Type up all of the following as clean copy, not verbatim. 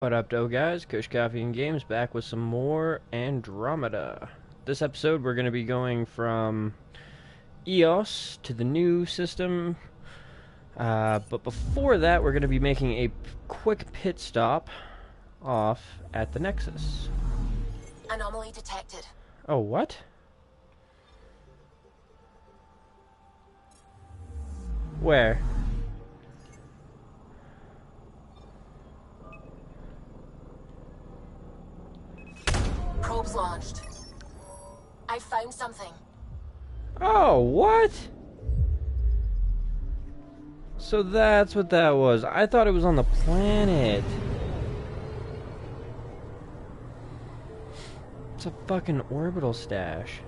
What up, though, guys? Kush Coffee and Games back with some more Andromeda. This episode, we're going to be going from EOS to the new system. But before that, we're going to be making a quick pit stop off at the Nexus. Anomaly detected. Oh, what? Where? Probes launched. I found something. Oh, what? So that's what that was. I thought it was on the planet. It's a fucking orbital stash.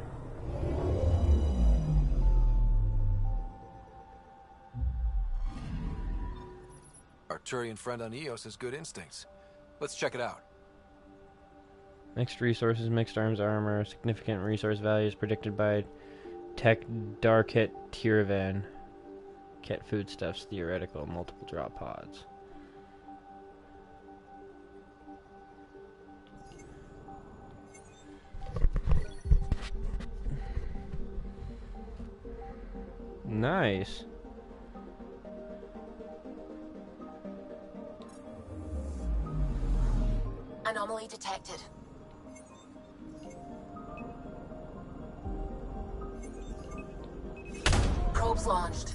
Arturian friend on Eos has good instincts. Let's check it out. Mixed resources, mixed arms, armor, significant resource values predicted by Tech Darket Tiravan. Ket foodstuffs, theoretical, multiple drop pods. Nice. Anomaly detected. Probes launched.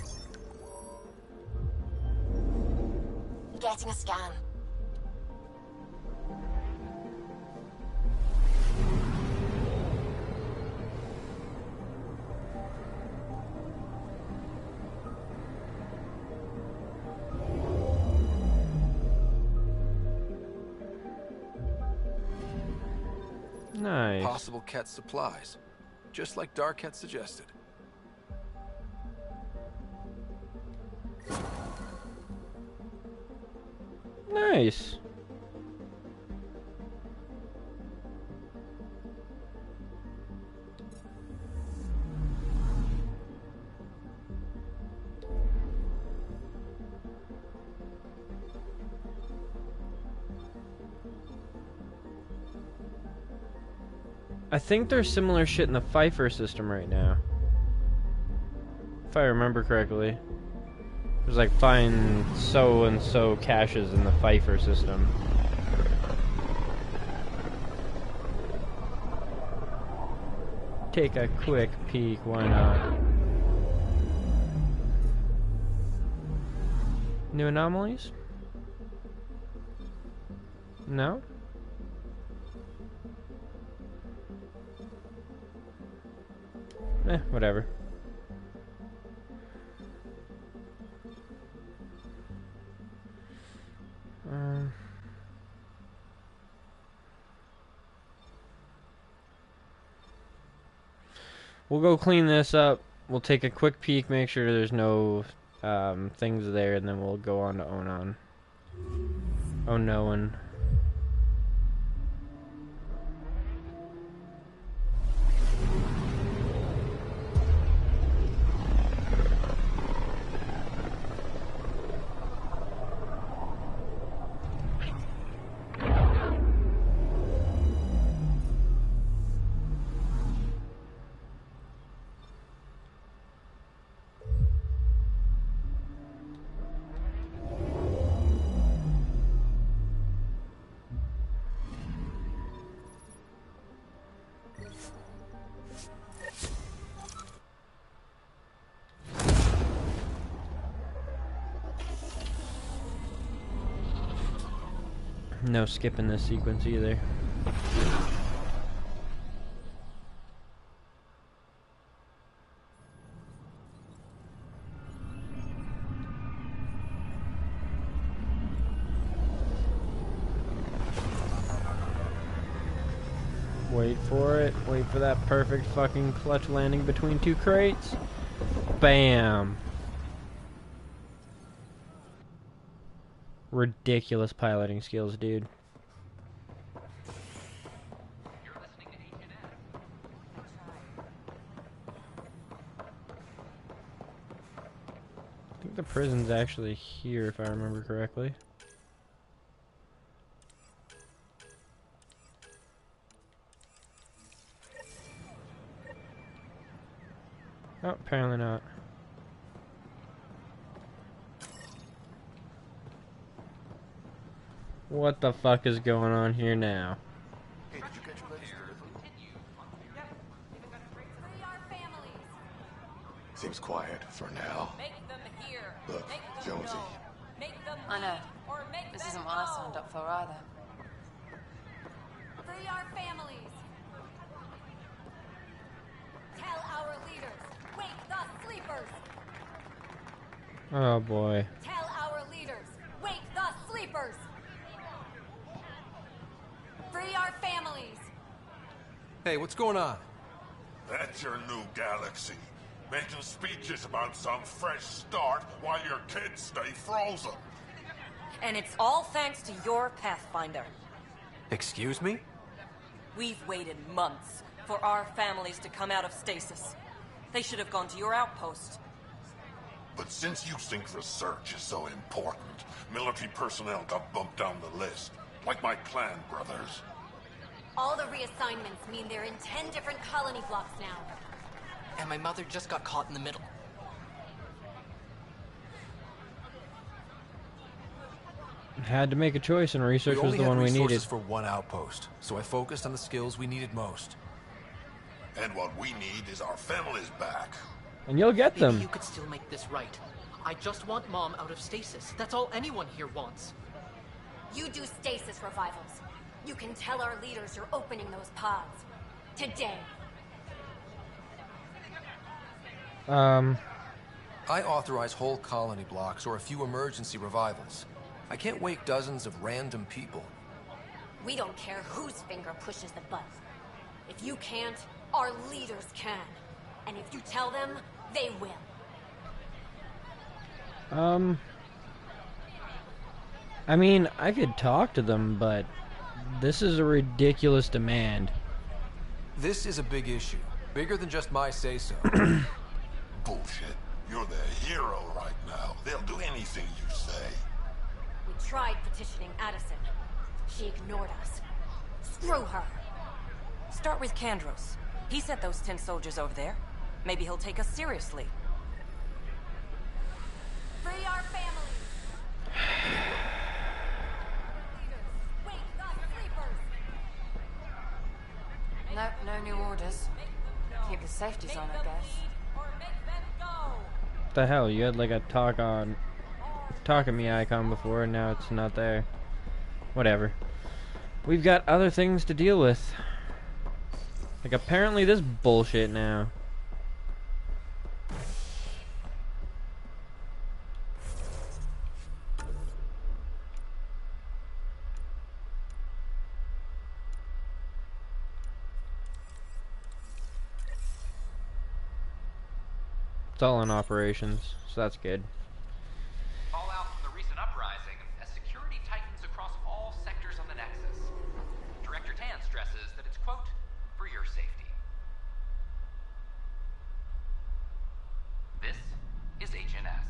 Getting a scan. Nice. Possible Ket supplies, just like Darket suggested. Nice. I think there's similar shit in the Pfeiffer system right now. If I remember correctly. There's like find so and so caches in the Pfeiffer system. Take a quick peek, why not? New anomalies? No? Whatever. We'll go clean this up. We'll take a quick peek, make sure there's no things there, and then we'll go on to Onaon. Onaon. No skipping this sequence either. Wait for it. Wait for that perfect fucking clutch landing between two crates. Bam. Ridiculous piloting skills, dude. I think the prison's actually here, if I remember correctly. Oh, apparently not. What the fuck is going on here now? Hey, did you get your latest delivery? Free our families. Seems quiet for now. Make them hear. Look, Make them Jonesy. know. Make them I know. or make This them isn't what I know. signed up for either. Free our families. Tell our leaders. Wake the sleepers. Oh boy. Tell our leaders. Wake the sleepers. Free our families. Hey, what's going on? That's your new galaxy. Making speeches about some fresh start while your kids stay frozen. And it's all thanks to your Pathfinder. Excuse me? We've waited months for our families to come out of stasis. They should have gone to your outpost. But since you think research is so important, military personnel got bumped down the list. Like my clan brothers. All the reassignments mean they're in 10 different colony blocks now. And my mother just got caught in the middle. Had to make a choice, and research We was only the had one we resources needed. for one outpost, so I focused on the skills we needed most. And what we need is our families back. And you'll get Maybe them. you could still make this right. I just want Mom out of stasis. That's all anyone here wants. You do stasis revivals. You can tell our leaders you're opening those pods. Today. I authorize whole colony blocks or a few emergency revivals. I can't wake dozens of random people. We don't care whose finger pushes the button. If you can't, our leaders can. And if you tell them, they will. I mean, I could talk to them, but this is a ridiculous demand. This is a big issue. Bigger than just my say-so. Bullshit. You're the hero right now. They'll do anything you say. We tried petitioning Addison. She ignored us. Screw her. Start with Kandros. He sent those 10 soldiers over there. Maybe he'll take us seriously. Free our families. Leaders, wake the sleepers. Nope, no new orders. Keep the safeties on, I guess. Or make them go. What the hell? You had like a talking me icon before, and now it's not there. Whatever. We've got other things to deal with. Like apparently this bullshit now. It's all in operations, so that's good. Fallout from the recent uprising as security tightens across all sectors on the Nexus. Director Tan stresses that it's, quote, for your safety. This is HNS.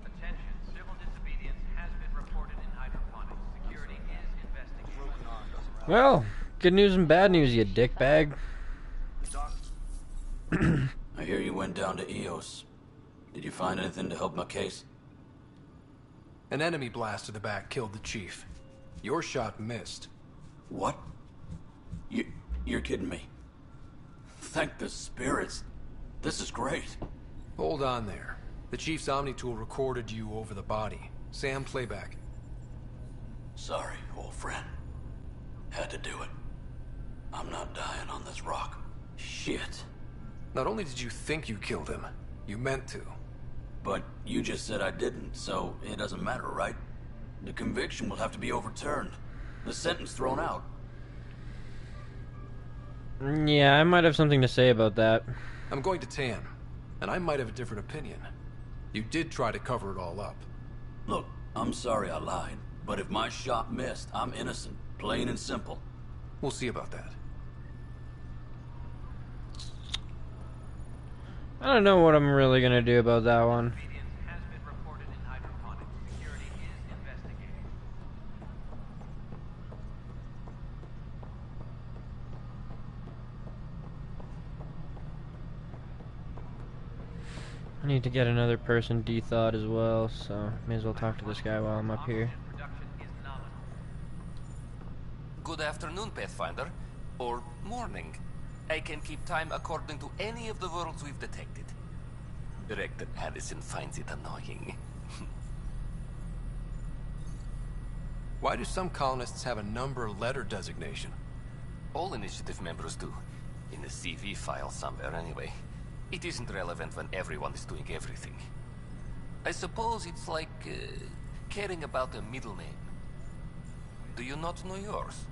Attention, civil disobedience has been reported in hydroponics. Security is investigating. Well, good news and bad news, you dickbag. I hear you went down to Eos. Did you find anything to help my case? An enemy blast to the back killed the chief. Your shot missed. What? You're kidding me. Thank the spirits. This is great. Hold on there. The chief's Omni tool recorded you over the body. Sam, playback. Sorry, old friend. Had to do it. I'm not dying on this rock. Shit. Not only did you think you killed him, you meant to. But you just said I didn't, so it doesn't matter, right? The conviction will have to be overturned. The sentence thrown out. Yeah, I might have something to say about that. I'm going to Tan, and I might have a different opinion. You did try to cover it all up. Look, I'm sorry I lied, but if my shot missed, I'm innocent. Plain and simple. We'll see about that. I don't know what I'm really gonna do about that one. I need to get another person de-thawed as well, so may as well talk to this guy while I'm up here. Good afternoon, Pathfinder. Or morning. I can keep time according to any of the worlds we've detected. Director Addison finds it annoying. Why do some colonists have a number letter designation? All initiative members do. In a CV file somewhere, anyway. It isn't relevant when everyone is doing everything. I suppose it's like caring about a middle name. Do you not know yours?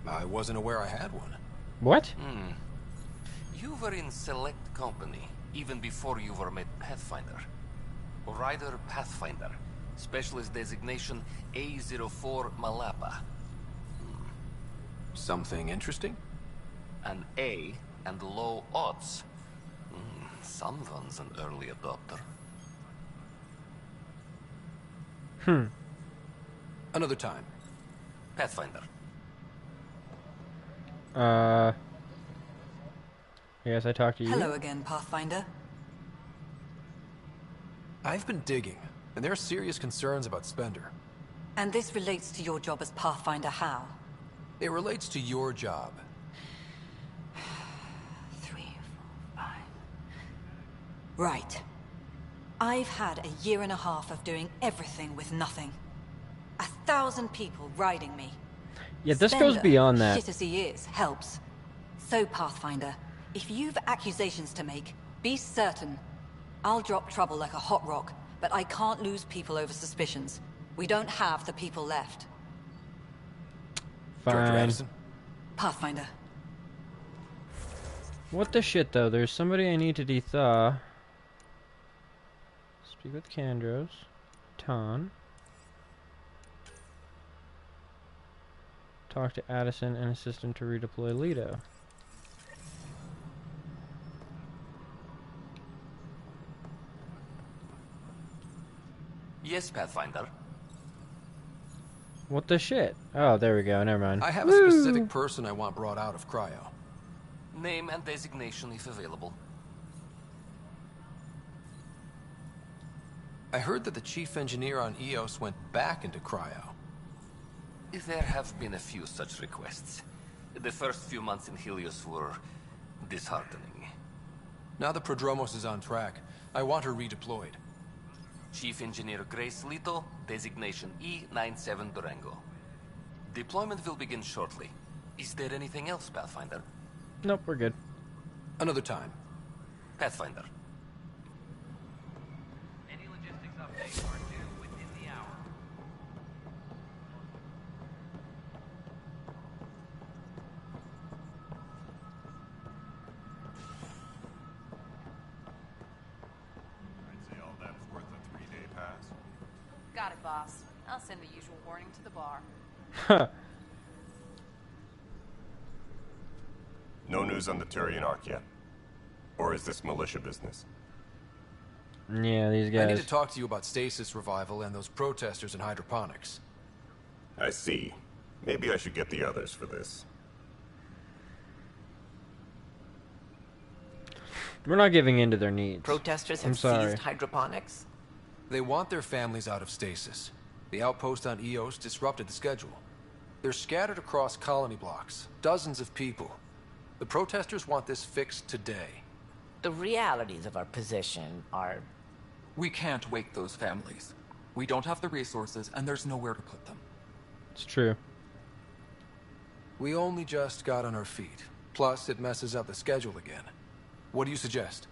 I wasn't aware I had one. What? You were in select company, even before you were made Pathfinder. Rider Pathfinder. Specialist designation A04 Malapa. Something interesting? An A and low odds. Someone's an early adopter. Another time. Pathfinder. I guess I talked to you. Hello again, Pathfinder. I've been digging, and there are serious concerns about Spender. And this relates to your job as Pathfinder how? It relates to your job. 3, 4, 5. Right. I've had a year and a half of doing everything with nothing. 1,000 people riding me. Yeah, this Spender, goes beyond that. shit as he is, helps. So, Pathfinder, if you've accusations to make, be certain. I'll drop trouble like a hot rock, but I can't lose people over suspicions. We don't have the people left. Director Fine. Addison? Pathfinder. What the shit, though? There's somebody I need to de-thaw. Speak with Kandros. Ton. Talk to Addison and assist him to redeploy Leto. Yes, Pathfinder. What the shit? Oh, there we go. Never mind. I have a specific person I want brought out of cryo. Name and designation if available. I heard that the chief engineer on EOS went back into cryo. There have been a few such requests. The first few months in Helios were disheartening. Now the Prodromos is on track. I want her redeployed. Chief Engineer Grace Lito, designation E97 Durango. Deployment will begin shortly. Is there anything else, Pathfinder? Nope, we're good. Another time. Pathfinder. Any logistics updates are due within the hour. I'd say all that's worth a 3-day pass. Got it, boss. I'll send the usual warning to the bar. No news on the Turian Arc yet? Or is this militia business? Yeah, these I need guys. to talk to you about stasis revival and those protesters in hydroponics. I see. Maybe I should get the others for this. We're not giving in to their needs. Protesters I'm have sorry. seized hydroponics? They want their families out of stasis. The outpost on EOS disrupted the schedule. They're scattered across colony blocks, dozens of people. The protesters want this fixed today. The realities of our position are... We can't wake those families. We don't have the resources, and there's nowhere to put them. It's true. We only just got on our feet. Plus, it messes up the schedule again. What do you suggest?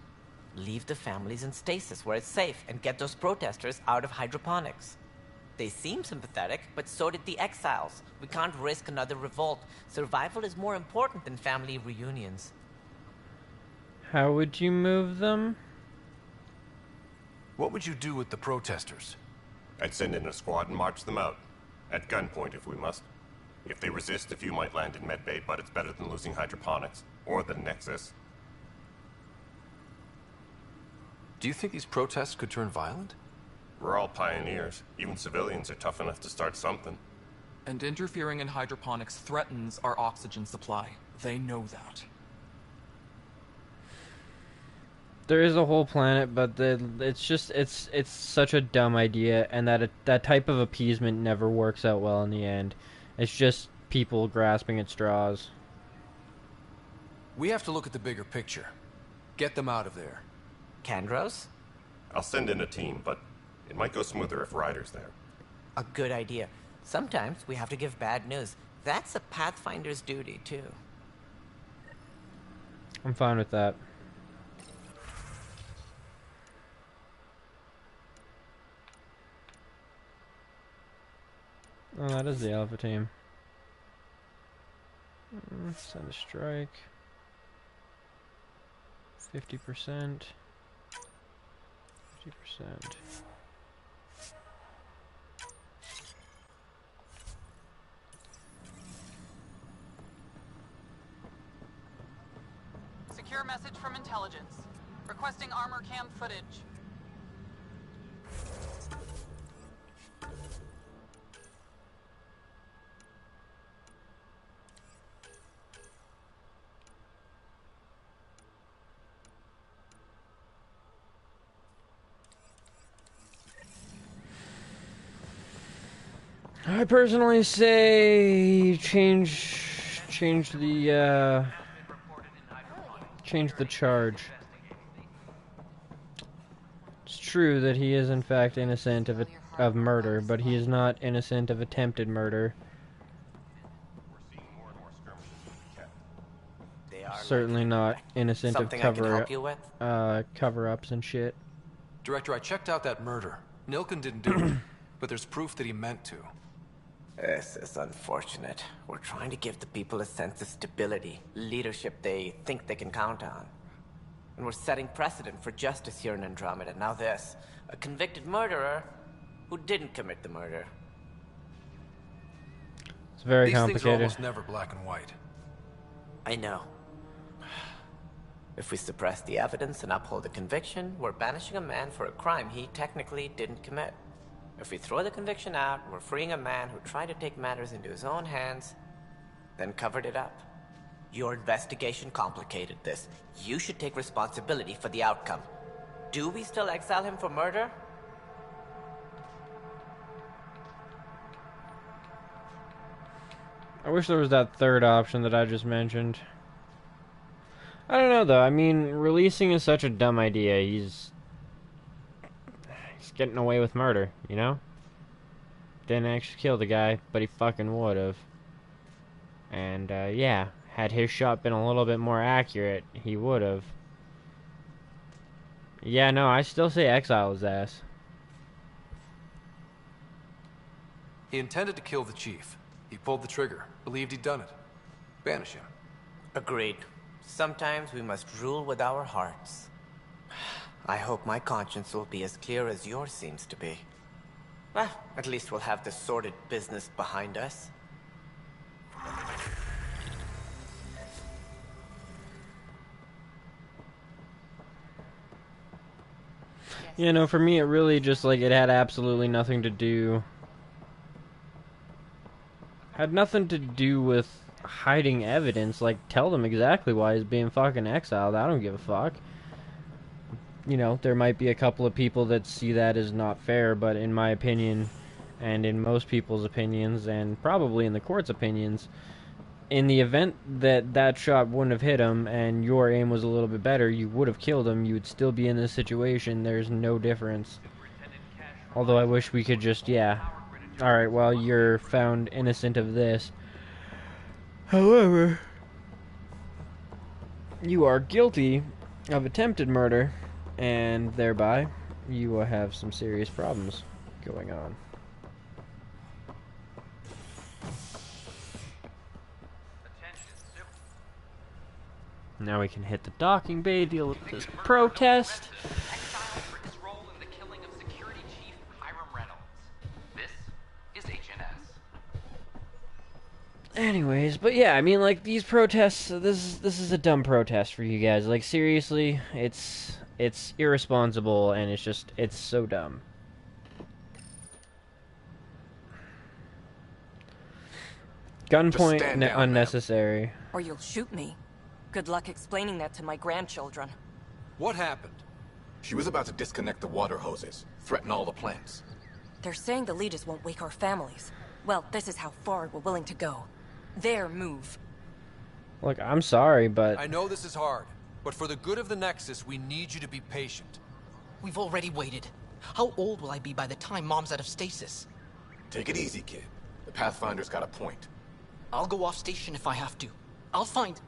Leave the families in stasis where it's safe and get those protesters out of hydroponics. They seem sympathetic, but so did the exiles. We can't risk another revolt. Survival is more important than family reunions. How would you move them? What would you do with the protesters? I'd send in a squad and march them out. At gunpoint if we must. If they resist, a few might land in medbay, but it's better than losing hydroponics. Or the Nexus. Do you think these protests could turn violent? We're all pioneers. Even civilians are tough enough to start something. And interfering in hydroponics threatens our oxygen supply. They know that. There is a whole planet, but it's just it's such a dumb idea, and that type of appeasement never works out well in the end. It's just people grasping at straws. We have to look at the bigger picture. Get them out of there. Kandros? I'll send in a team, but it might go smoother if Ryder's there. A good idea. Sometimes we have to give bad news. That's a Pathfinder's duty, too. I'm fine with that. Oh, that is the Alpha team. Send a strike. 50%. 50%. Secure message from intelligence. Requesting armor cam footage. I personally say change the charge. It's true that he is in fact innocent of murder, but he is not innocent of attempted murder. Certainly not innocent of cover-ups and shit. Director, I checked out that murder. Nilken didn't do it, but there's proof that he meant to. This is unfortunate. We're trying to give the people a sense of stability, leadership they think they can count on. And we're setting precedent for justice here in Andromeda. Now this, a convicted murderer who didn't commit the murder. It's very These complicated. things are almost never black and white. I know. If we suppress the evidence and uphold the conviction, we're banishing a man for a crime he technically didn't commit. If we throw the conviction out, we're freeing a man who tried to take matters into his own hands, then covered it up. Your investigation complicated this. You should take responsibility for the outcome. Do we still exile him for murder? I wish there was that third option that I just mentioned. I don't know, though. I mean, releasing is such a dumb idea. He's getting away with murder, you know? Didn't actually kill the guy, but he fucking would've. And, yeah, had his shot been a little bit more accurate, he would've. Yeah, no, I still say exile his ass. He intended to kill the chief. He pulled the trigger, believed he'd done it. Banish him. Agreed. Sometimes we must rule with our hearts. I hope my conscience will be as clear as yours seems to be. Well, at least we'll have the sordid business behind us. You know, for me, it really just, like, it had absolutely nothing to do... Had nothing to do with hiding evidence. Like, tell them exactly why he's being fucking exiled. I don't give a fuck. You know, there might be a couple of people that see that as not fair, but in my opinion, and in most people's opinions, and probably in the court's opinions, in the event that that shot wouldn't have hit him and your aim was a little bit better, you would have killed him, you would still be in this situation. There's no difference. Although I wish we could just, yeah. Alright, well, you're found innocent of this. However, you are guilty of attempted murder, and thereby, you will have some serious problems going on. Now we can hit the docking bay, deal with this protest. Exiled for his role in the killing of Security Chief Hiram Reynolds. This is HNS. Anyways, but yeah, I mean, like, these protests, this is a dumb protest for you guys. Like, seriously, it's irresponsible, and it's so dumb. Gunpoint unnecessary. Or you'll shoot me. Good luck explaining that to my grandchildren. What happened? She was about to disconnect the water hoses, threaten all the plants. They're saying the leaders won't wake our families. Well, this is how far we're willing to go. Their move. Look, I'm sorry, but... I know this is hard, but for the good of the Nexus, we need you to be patient. We've already waited. How old will I be by the time Mom's out of stasis? Take it easy, kid. The Pathfinder's got a point. I'll go off station if I have to. I'll find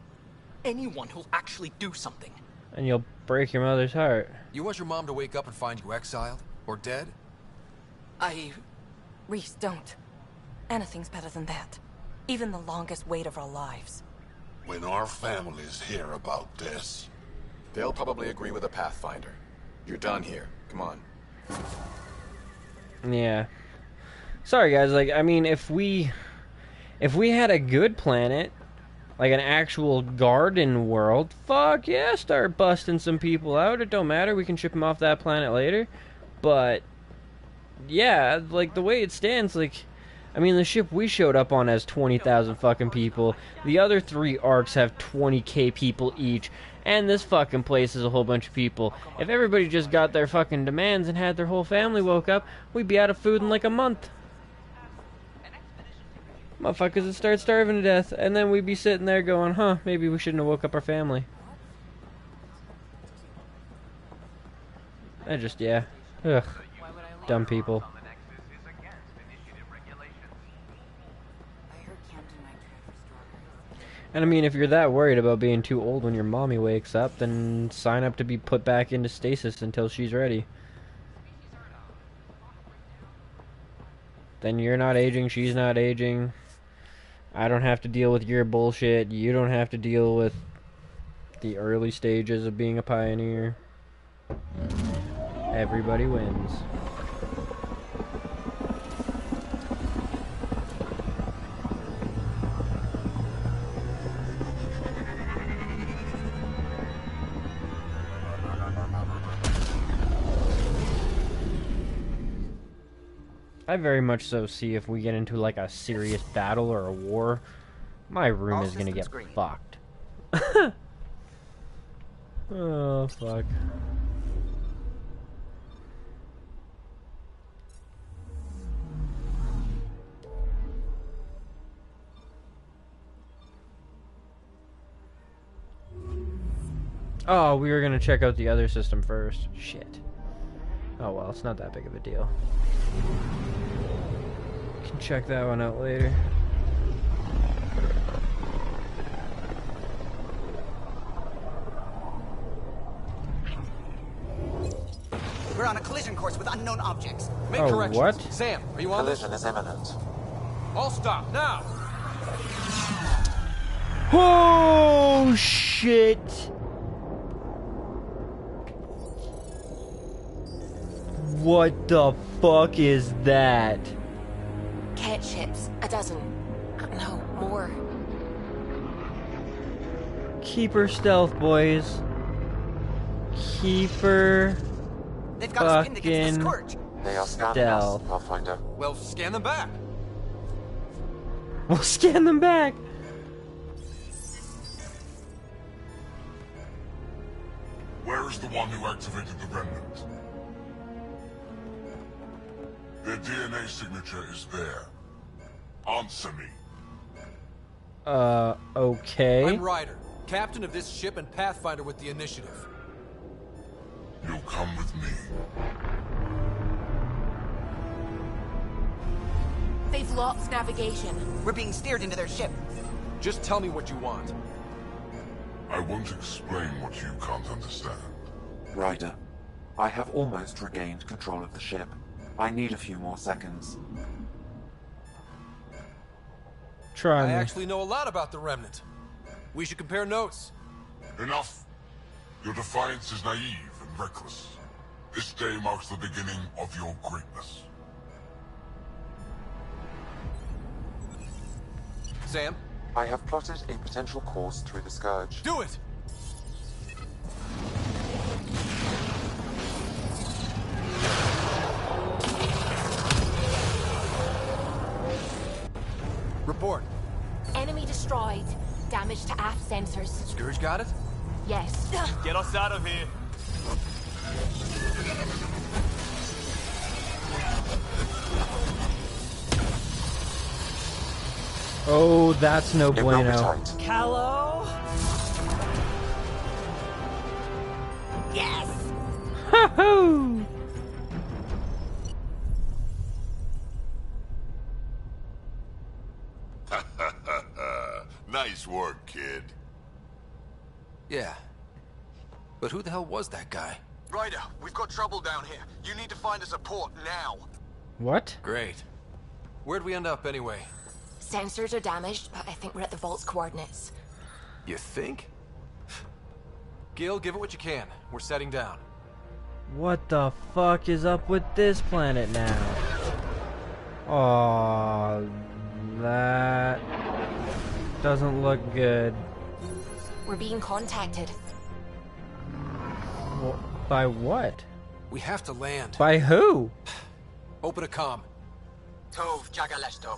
anyone who'll actually do something. And you'll break your mother's heart. You want your mom to wake up and find you exiled? Or dead? Reese, don't. Anything's better than that. Even the longest wait of our lives. When our families hear about this... They'll probably agree with the Pathfinder. You're done here. Come on. Yeah. Sorry, guys. Like, I mean, if we had a good planet, like an actual garden world, fuck yeah, start busting some people out. It don't matter. We can ship them off that planet later. But, yeah, like, the way it stands, like... I mean, the ship we showed up on has 20,000 fucking people. The other 3 arcs have 20k people each. And this fucking place is a whole bunch of people. If everybody just got their fucking demands and had their whole family woke up, we'd be out of food in like a month. Motherfuckers would start starving to death. And then we'd be sitting there going, huh, maybe we shouldn't have woke up our family. I just, yeah. Ugh. Dumb people. And I mean, if you're that worried about being too old when your mommy wakes up, then sign up to be put back into stasis until she's ready. Then you're not aging, she's not aging. I don't have to deal with your bullshit. You don't have to deal with the early stages of being a pioneer. Everybody wins. I very much so see if we get into like a serious battle or a war, my room is gonna get fucked. Oh, fuck. Oh, we were gonna check out the other system first. Shit. Oh well, it's not that big of a deal. Can check that one out later. We're on a collision course with unknown objects. Make corrections. What? Sam, are you on Collision is imminent. All stop now. Oh shit! What the fuck is that? Cat ships. A dozen. No, more. Keep her stealth, boys. Keep her They've got us pinned against the fucking scourge. They are scanning stealth. us, Pathfinder. Well, scan them back. We'll scan them back. Where is the one who activated the remnant? Their DNA signature is there. Answer me. Okay. I'm Ryder, captain of this ship and Pathfinder with the initiative. You'll come with me. They've lost navigation. We're being steered into their ship. Just tell me what you want. I won't explain what you can't understand. Ryder, I have almost regained control of the ship. I need a few more seconds. Try I me. actually know a lot about the remnant. We should compare notes. Enough! Your defiance is naive and reckless. This day marks the beginning of your greatness. Sam? I have plotted a potential course through the Scourge. Do it! Report. Enemy destroyed. Damage to aft sensors. Scourge got it? Yes. Get us out of here. Oh, that's no bueno. Callow? Yes! Ho-ho! Nice work, kid. Yeah. But who the hell was that guy? Ryder, we've got trouble down here. You need to find us a port now. What? Great. Where'd we end up anyway? Sensors are damaged, but I think we're at the vault's coordinates. You think? Gil, give it what you can. We're setting down. What the fuck is up with this planet now? Oh, that doesn't look good. We're being contacted. By what? We have to land. By who? Open a comm. Tov Jagalesto.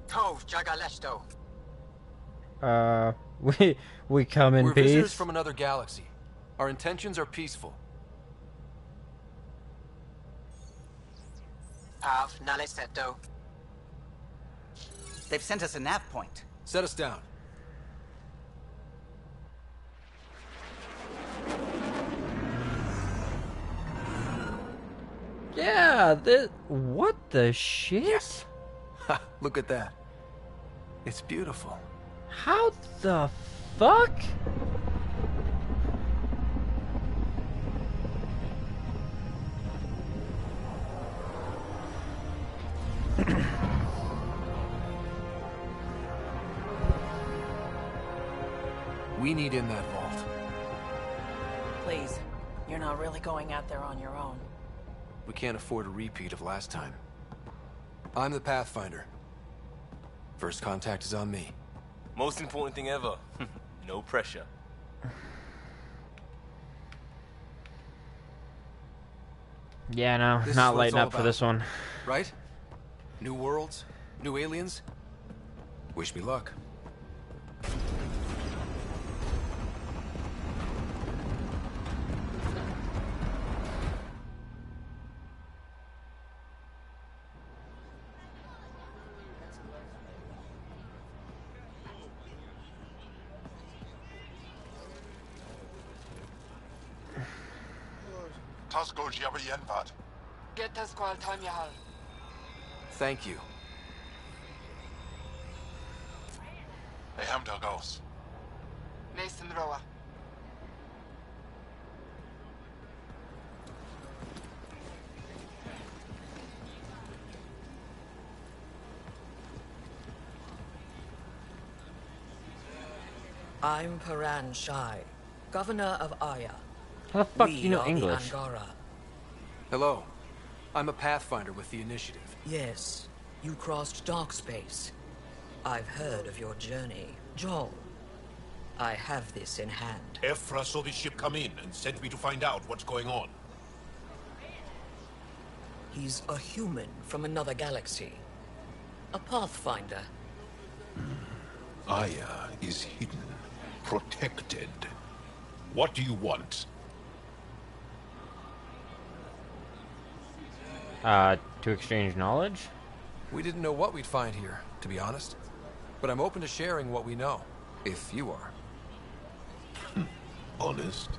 Tov Jagalesto. We come in We're peace. visitors from another galaxy. Our intentions are peaceful. Av Naleseto. They've sent us a nav point. Set us down. Yeah, what the shit? Yes. Ha, look at that. It's beautiful. How the fuck? We need in that vault. Please, you're not really going out there on your own. We can't afford a repeat of last time. I'm the Pathfinder. First contact is on me. Most important thing ever. No pressure. Yeah, no, This is not what it's lighting all up for about, this one. Right? New worlds? New aliens? Wish me luck. Tasco Jabrienvat. Get Tasqual Tamyahal. Thank you. Ehamdagos. Nathan Roa. I'm Paran Shai, Governor of Aya. How the fuck do We you know are the English? Angara. Hello. I'm a Pathfinder with the Initiative. Yes, you crossed dark space. I've heard of your journey, Joel. I have this in hand. Ephra saw the ship come in and sent me to find out what's going on. He's a human from another galaxy. A Pathfinder. Aya is hidden, protected. What do you want? To exchange knowledge? We didn't know what we'd find here, to be honest. But I'm open to sharing what we know, if you are. Honest?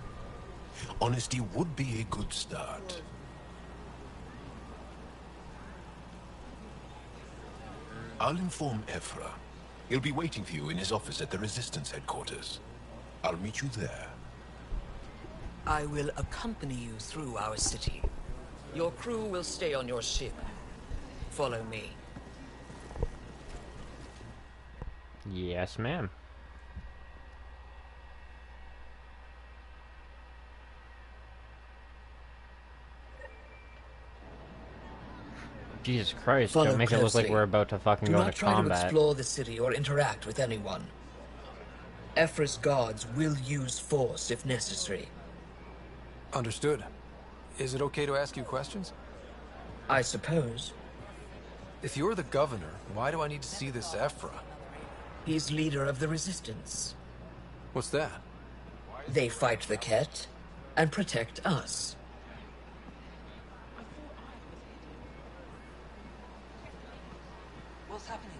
Honesty would be a good start. I'll inform Ephra. He'll be waiting for you in his office at the Resistance headquarters. I'll meet you there. I will accompany you through our city. Your crew will stay on your ship. Follow me. Yes, ma'am. Jesus Christ, Follow don't make it look like closely. we're about to fucking Do go not into try to combat. explore the city or interact with anyone. Ephra's guards will use force if necessary. Understood. Is it okay to ask you questions? I suppose. If you're the governor, why do I need to see this Ephra? He's leader of the Resistance. What's that? They fight the Ket and protect us. What's happening?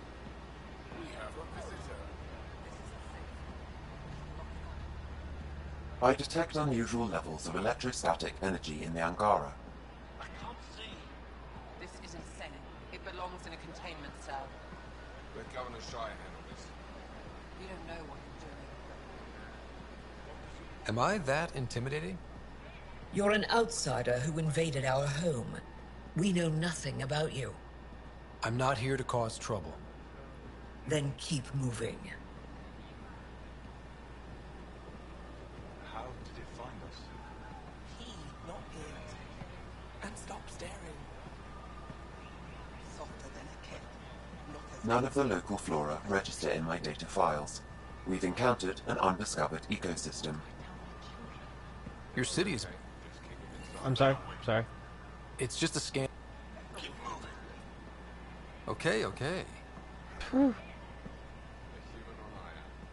I detect unusual levels of electrostatic energy in the Angara. This is insane. It belongs in a containment cell. Let Governor Shire handle this. You don't know what you're doing. Am I that intimidating? You're an outsider who invaded our home. We know nothing about you. I'm not here to cause trouble. Then keep moving. How did it find us? He, not it. And stop staring. Softer than a kid. Not as None of the local flora register in my data files. We've encountered an undiscovered ecosystem. Your city is... I'm sorry. It's just a scan. Keep moving. Okay. Whew.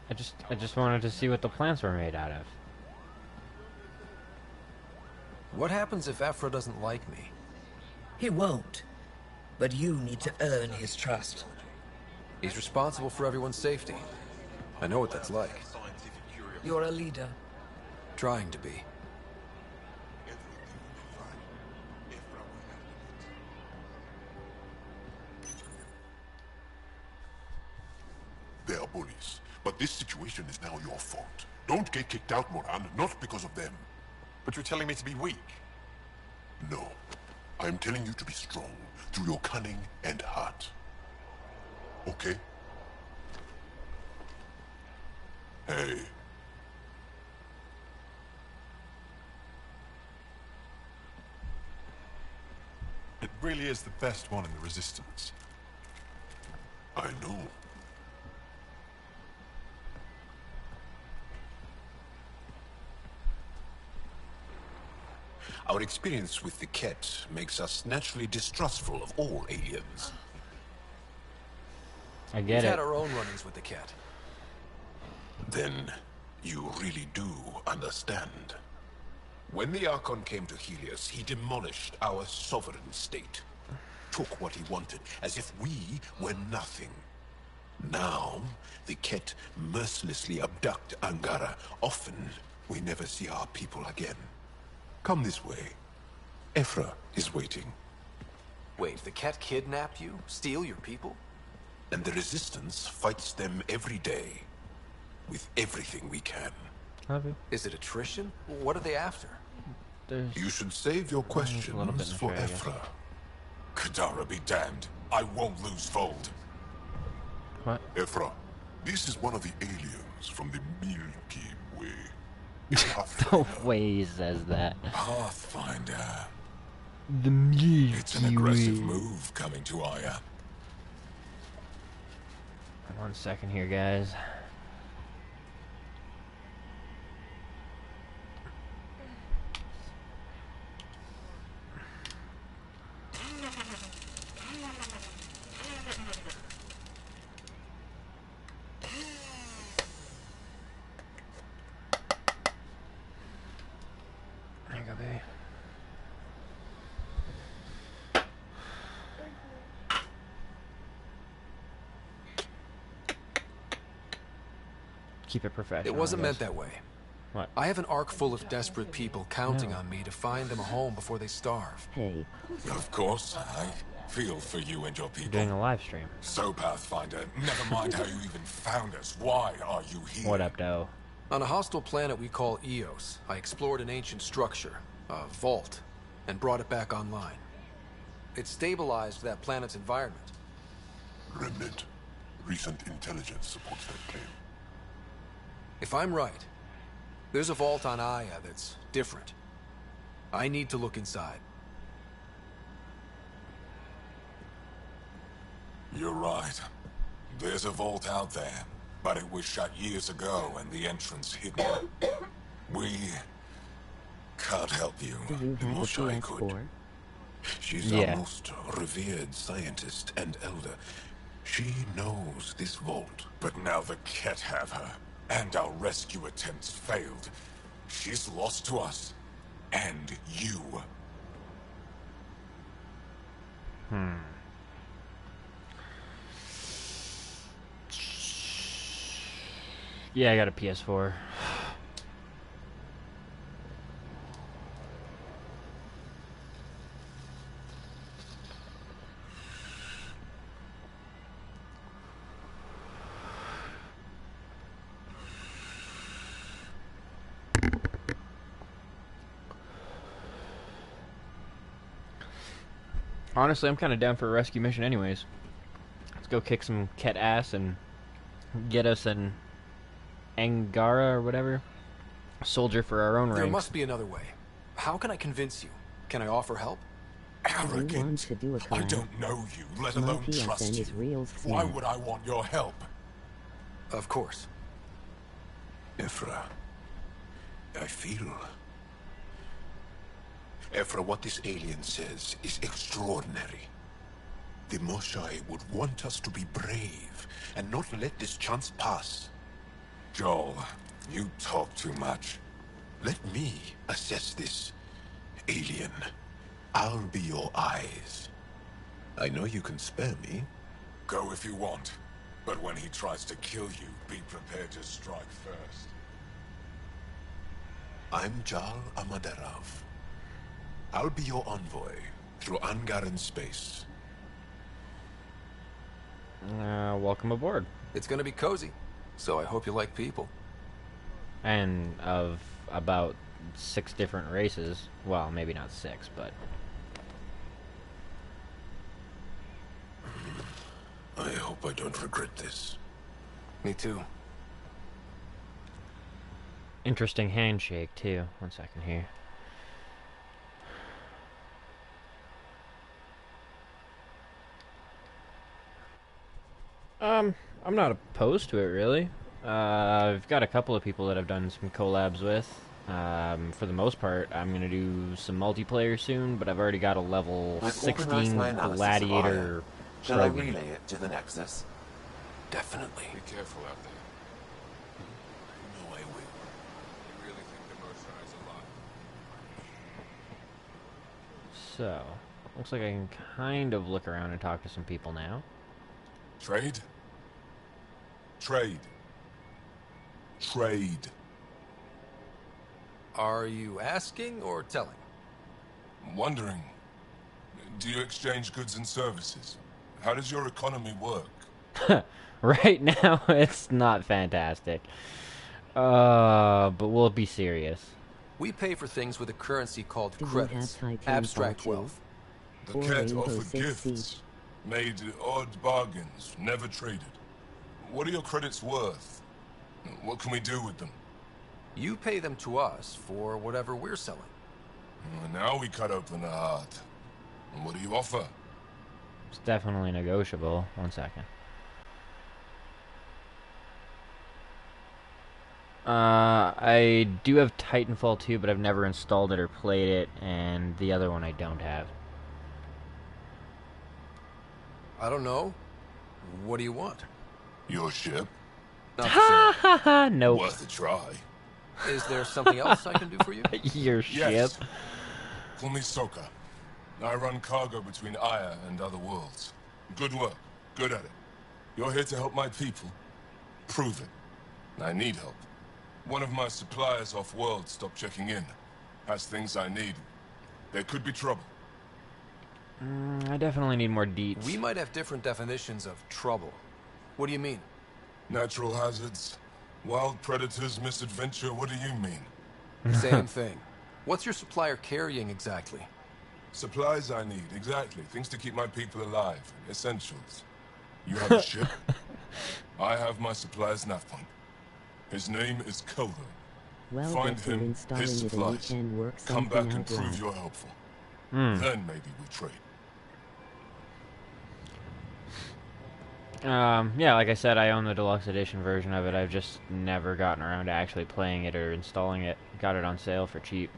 I just wanted to see what the plants were made out of. What happens if Ephra doesn't like me? He won't. But you need to earn his trust. He's responsible for everyone's safety. I know what that's like. You're a leader. Trying to be. They are bullies, but this situation is now your fault. Don't get kicked out, Moran, not because of them. But you're telling me to be weak. No. I am telling you to be strong, through your cunning and heart. Okay? Hey. It really is the best one in the Resistance. I know. Our experience with the Ket makes us naturally distrustful of all aliens. I get We've it. had our own run-ins with the cat. Then you really do understand. When the Archon came to Helios, he demolished our sovereign state. Took what he wanted, as if we were nothing. Now, the Ket mercilessly abduct Angara. Often, we never see our people again. Come this way. Ephra is waiting. Wait, the cat kidnapped you? Steal your people? And the Resistance fights them every day. With everything we can. Is it attrition? What are they after? You should save your questions for Ephra. Kadara be damned. I won't lose Fold. What? Ephra, this is one of the aliens from the Milky Way. No way he says that. Pathfinder. The Milky It's an aggressive Way. move coming to Aya. 1 second here, guys. There you go, baby. Keep it professional. It wasn't I meant guess. that way. What? I have an ark full of desperate people counting on me to find them a home before they starve. Hey. Of course, I feel for you and your You're people. doing a live stream. So, Pathfinder, never mind how you even found us. Why are you here? What up, Doe? On a hostile planet we call Eos, I explored an ancient structure, a vault, and brought it back online. It stabilized that planet's environment. Remnant. Recent intelligence supports that claim. If I'm right, there's a vault on Aya that's different. I need to look inside. You're right. There's a vault out there, but it was shut years ago and the entrance hidden. We can't help you. I wish I could. She's our most revered scientist and elder. She knows this vault. But now the Ket have her, and our rescue attempts failed. She's lost to us. And you. Yeah, I got a PS4. Honestly, I'm kind of down for a rescue mission anyways. Let's go kick some Ket ass and get us an Angara or whatever. Soldier for our own ranks. There must be another way. How can I convince you? Can I offer help? Arrogant. I don't know you, let alone trust you. Why would I want your help? Of course. Ephra, I feel... Ephra, what this alien says is extraordinary. The Moshae would want us to be brave and not let this chance pass. Joel, you talk too much. Let me assess this, alien. I'll be your eyes. I know you can spare me. Go if you want, but when he tries to kill you, be prepared to strike first. I'm Jal Amaderov. I'll be your envoy through Angaran space. Welcome aboard. It's gonna be cozy, so I hope you like people. And of about 6 different races. Well, maybe not 6, but... I hope I don't regret this. Me too. Interesting handshake, too. 1 second here. I'm not opposed to it, really. I've got a couple of people that I've done some collabs with. For the most part, I'm going to do some multiplayer soon, but I've already got a level 16 gladiator Shall I relay it to the Nexus? Definitely. Be careful out there. No, I will. You really think the Moshae is alive? So, looks like I can kind of look around and talk to some people now. Trade? Trade. Trade. Are you asking or telling? I'm wondering, do you exchange goods and services? How does your economy work? Right now, it's not fantastic. But we'll be serious. We pay for things with a currency called credits. Abstract wealth. The Ket offered gifts. Made odd bargains, never traded. What are your credits worth? What can we do with them? You pay them to us for whatever we're selling. Now we cut open the heart. And what do you offer? It's definitely negotiable. 1 second. I do have Titanfall 2, but I've never installed it or played it, and the other one I don't have. I don't know. What do you want? Your ship? Not the same. Nope. Worth a try. Is there something else I can do for you? Your ship? Call me Soka. I run cargo between Aya and other worlds. Good work. Good at it. You're here to help my people. Prove it. I need help. One of my suppliers off-world stopped checking in. Has things I need. There could be trouble. I definitely need more deets. We might have different definitions of trouble. What do you mean? Natural hazards, wild predators, misadventure, what do you mean? Same thing. What's your supplier carrying exactly? Supplies I need, exactly. Things to keep my people alive. Essentials. You have a ship? I have my supplies nav point. His name is Kodo. Well, find him, his supplies. Come back and prove you're helpful. Then maybe we trade. Yeah, like I said, I own the deluxe edition version of it. I've just never gotten around to actually playing it or installing it. Got it on sale for cheap.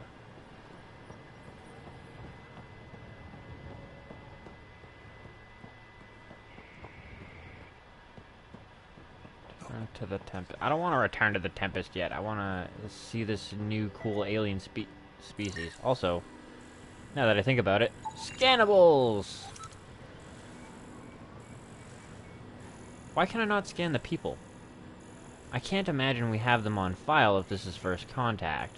to the Tempest. I don't want to return to the Tempest yet. I want to see this new cool alien species. Also, now that I think about it, scannables! Why can I not scan the people? I can't imagine we have them on file if this is first contact.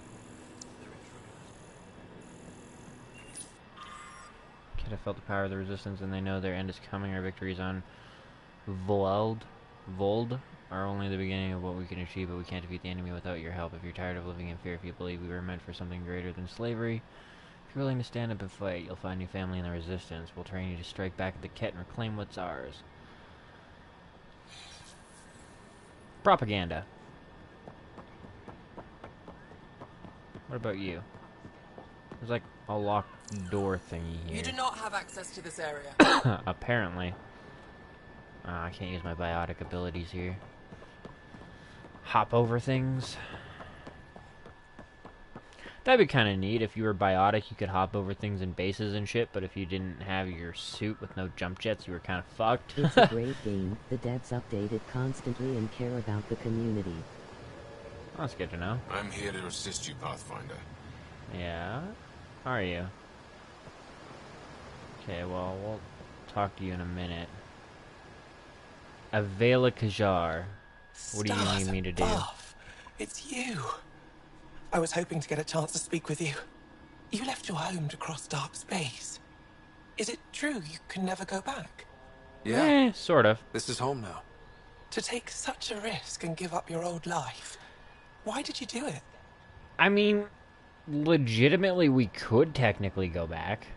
Kid have felt the power of the resistance and they know their end is coming. Our victories on Vold are only the beginning of what we can achieve, but we can't defeat the enemy without your help. If you're tired of living in fear, if you believe we were meant for something greater than slavery, if you're willing to stand up and fight, you'll find your family in the resistance. We'll train you to strike back at the Ket and reclaim what's ours. Propaganda. What about you? There's like a locked door thingy here. You do not have access to this area. Apparently. I can't use my biotic abilities here. Hop over things. That'd be kind of neat. If you were biotic, you could hop over things in bases and shit, but if you didn't have your suit with no jump jets, you were kind of fucked. It's a great game. The devs update it constantly and care about the community. Oh, that's good to know. I'm here to assist you, Pathfinder. Yeah? How are you? Okay, well, we'll talk to you in a minute. Avela Kajar. What do you need me to do? It's you. I was hoping to get a chance to speak with you. You left your home to cross dark space. Is it true you can never go back? Yeah. Sort of. This is home now. To take such a risk and give up your old life, why did you do it? I mean, legitimately, we could technically go back.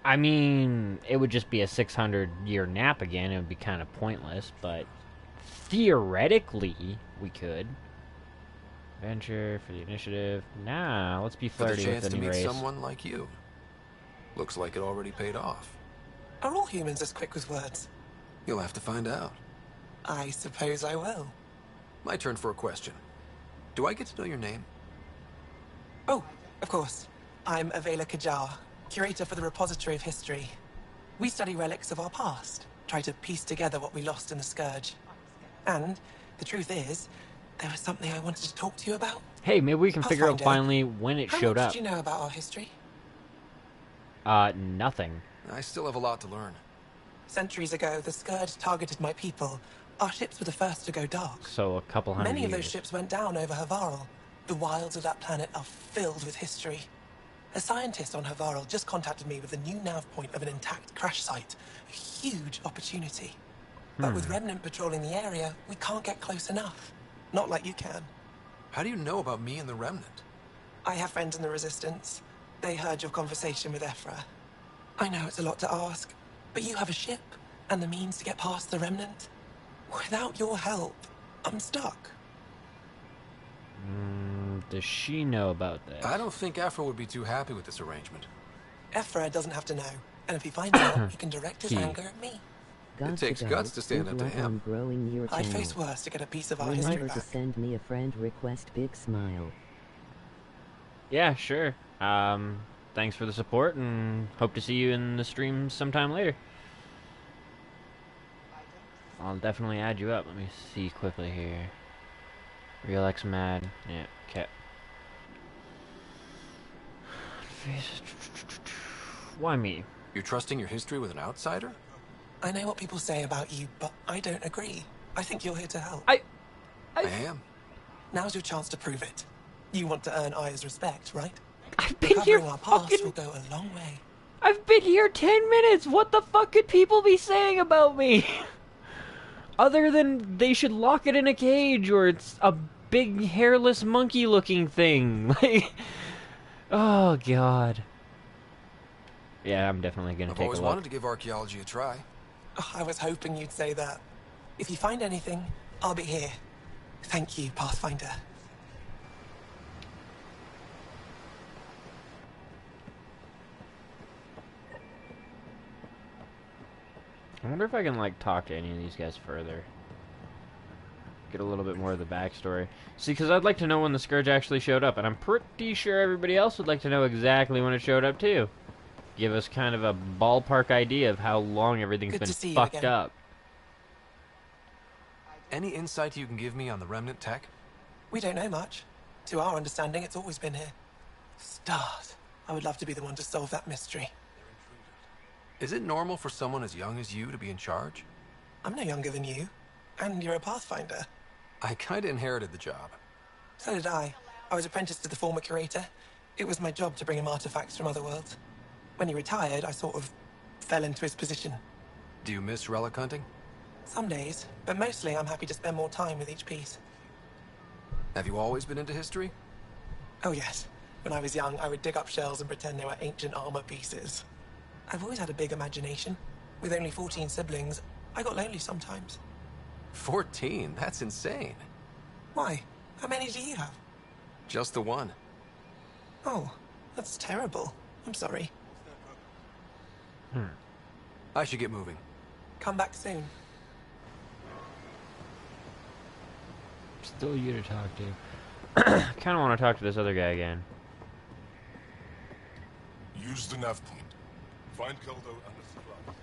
I mean, it would just be a 600-year nap again. It would be kind of pointless, but theoretically, we could. Venture for the initiative. Nah, let's be flirty with the new race. For the chance to meet someone like you. Looks like it already paid off. Are all humans as quick with words? You'll have to find out. I suppose I will. My turn for a question. Do I get to know your name? Oh, of course. I'm Avela Kajar, curator for the Repository of History. We study relics of our past, try to piece together what we lost in the Scourge. And the truth is, there was something I wanted to talk to you about. Hey, maybe we can figure out finally when it showed up. How much did you know about our history? Nothing. I still have a lot to learn. Centuries ago, the Scourge targeted my people. Our ships were the first to go dark. So a couple hundred Many of years. those ships went down over Havarl. The wilds of that planet are filled with history. A scientist on Havarl just contacted me with a new nav point of an intact crash site. A huge opportunity. But with Remnant patrolling the area, we can't get close enough. Not like you can. How do you know about me and the Remnant? I have friends in the Resistance. They heard your conversation with Ephra. I know it's a lot to ask, but you have a ship and the means to get past the Remnant. Without your help, I'm stuck. Does she know about this? I don't think Ephra would be too happy with this arrangement. Ephra doesn't have to know, and if he finds out, he can direct his anger at me. It takes guts to stand up to him. Growing your I'd channel. face worse to get a piece of our Remember history to back. send me a friend request. Big smile. Yeah, sure. Thanks for the support, and hope to see you in the stream sometime later. I'll definitely add you up. Let me see quickly here. Real X Mad. Yeah, okay. Why me? You're trusting your history with an outsider? I know what people say about you, but I don't agree. I think you're here to help. I am. Now's your chance to prove it. You want to earn Aya's respect, right? I've been here our past will go a long way. I've been here 10 minutes! What the fuck could people be saying about me? Other than they should lock it in a cage, or it's a big hairless monkey looking thing. Like, oh god. Yeah, I'm definitely gonna I've take a always look. wanted to give archaeology a try. Oh, I was hoping you'd say that. If you find anything, I'll be here. Thank you, Pathfinder. I wonder if I can, like, talk to any of these guys further. Get a little bit more of the backstory. See, because I'd like to know when the Scourge actually showed up, and I'm pretty sure everybody else would like to know exactly when it showed up, too. Give us kind of a ballpark idea of how long everything's been fucked up. Any insight you can give me on the remnant tech? We don't know much. To our understanding, it's always been here. Stars. I would love to be the one to solve that mystery. Is it normal for someone as young as you to be in charge? I'm no younger than you. And you're a Pathfinder. I kinda inherited the job. So did I. I was apprenticed to the former curator. It was my job to bring him artifacts from other worlds. When he retired, I sort of fell into his position. Do you miss relic hunting? Some days, but mostly I'm happy to spend more time with each piece. Have you always been into history? Oh yes. When I was young, I would dig up shells and pretend they were ancient armor pieces. I've always had a big imagination. With only 14 siblings, I got lonely sometimes. 14? That's insane. Why? How many do you have? Just the one. Oh, that's terrible. I'm sorry. I should get moving. Come back soon. Still you to talk to. Kind of want to talk to this other guy again. Use the nav point. Find Keldo and the supplies.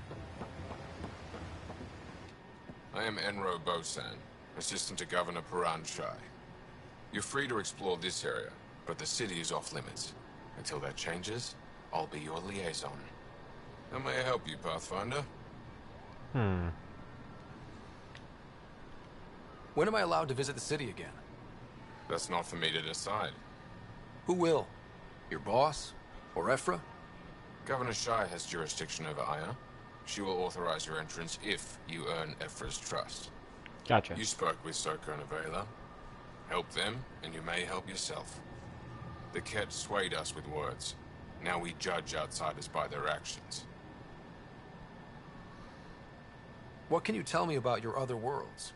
I am Enro Bosan, assistant to Governor Paran Shai. You're free to explore this area, but the city is off limits. Until that changes, I'll be your liaison. How may I help you, Pathfinder? When am I allowed to visit the city again? That's not for me to decide. Who will? Your boss? Or Ephra? Governor Shai has jurisdiction over Aya. She will authorize your entrance if you earn Ephra's trust. Gotcha. You spoke with Soko and Avela. Help them, and you may help yourself. The Ket swayed us with words. Now we judge outsiders by their actions. What can you tell me about your other worlds?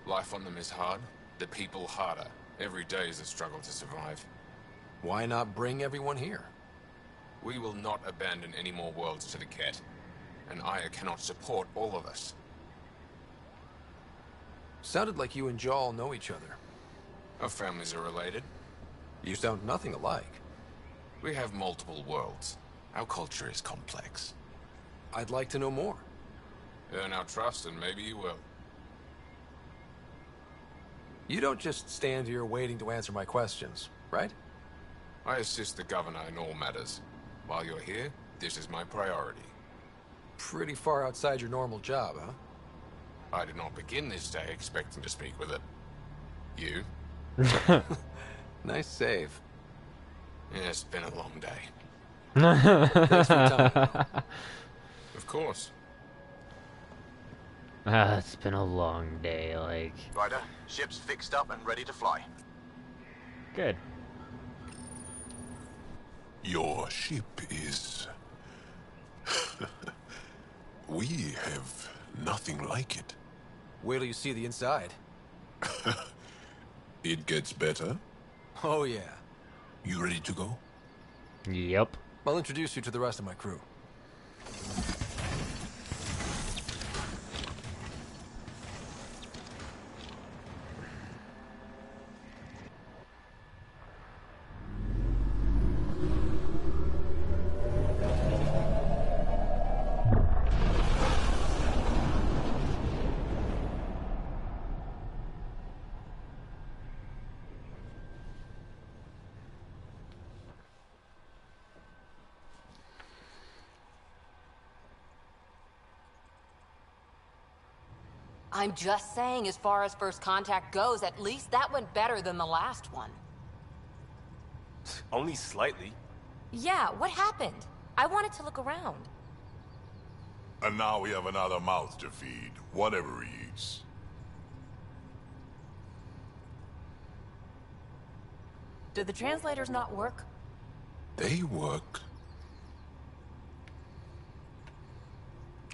Life on them is hard, the people harder. Every day is a struggle to survive. Why not bring everyone here? We will not abandon any more worlds to the Ket, and Aya cannot support all of us. Sounded like you and Jal know each other. Our families are related. You sound nothing alike. We have multiple worlds. Our culture is complex. I'd like to know more. Earn our trust and maybe you will. You don't just stand here waiting to answer my questions, right? I assist the governor in all matters. While you're here, this is my priority. Pretty far outside your normal job, huh? I did not begin this day expecting to speak with it. You? Nice save. Yeah, it's been a long day. Thanks for your time. Of course. It's been a long day, like... Ryder, ship's fixed up and ready to fly. Good. Your ship is... We have nothing like it. Wait till you see the inside. It gets better? Oh yeah. You ready to go? Yep. I'll introduce you to the rest of my crew. I'm just saying, as far as first contact goes, at least that went better than the last one. Only slightly. Yeah, what happened? I wanted to look around. And now we have another mouth to feed, whatever he eats. Did the translators not work? They work.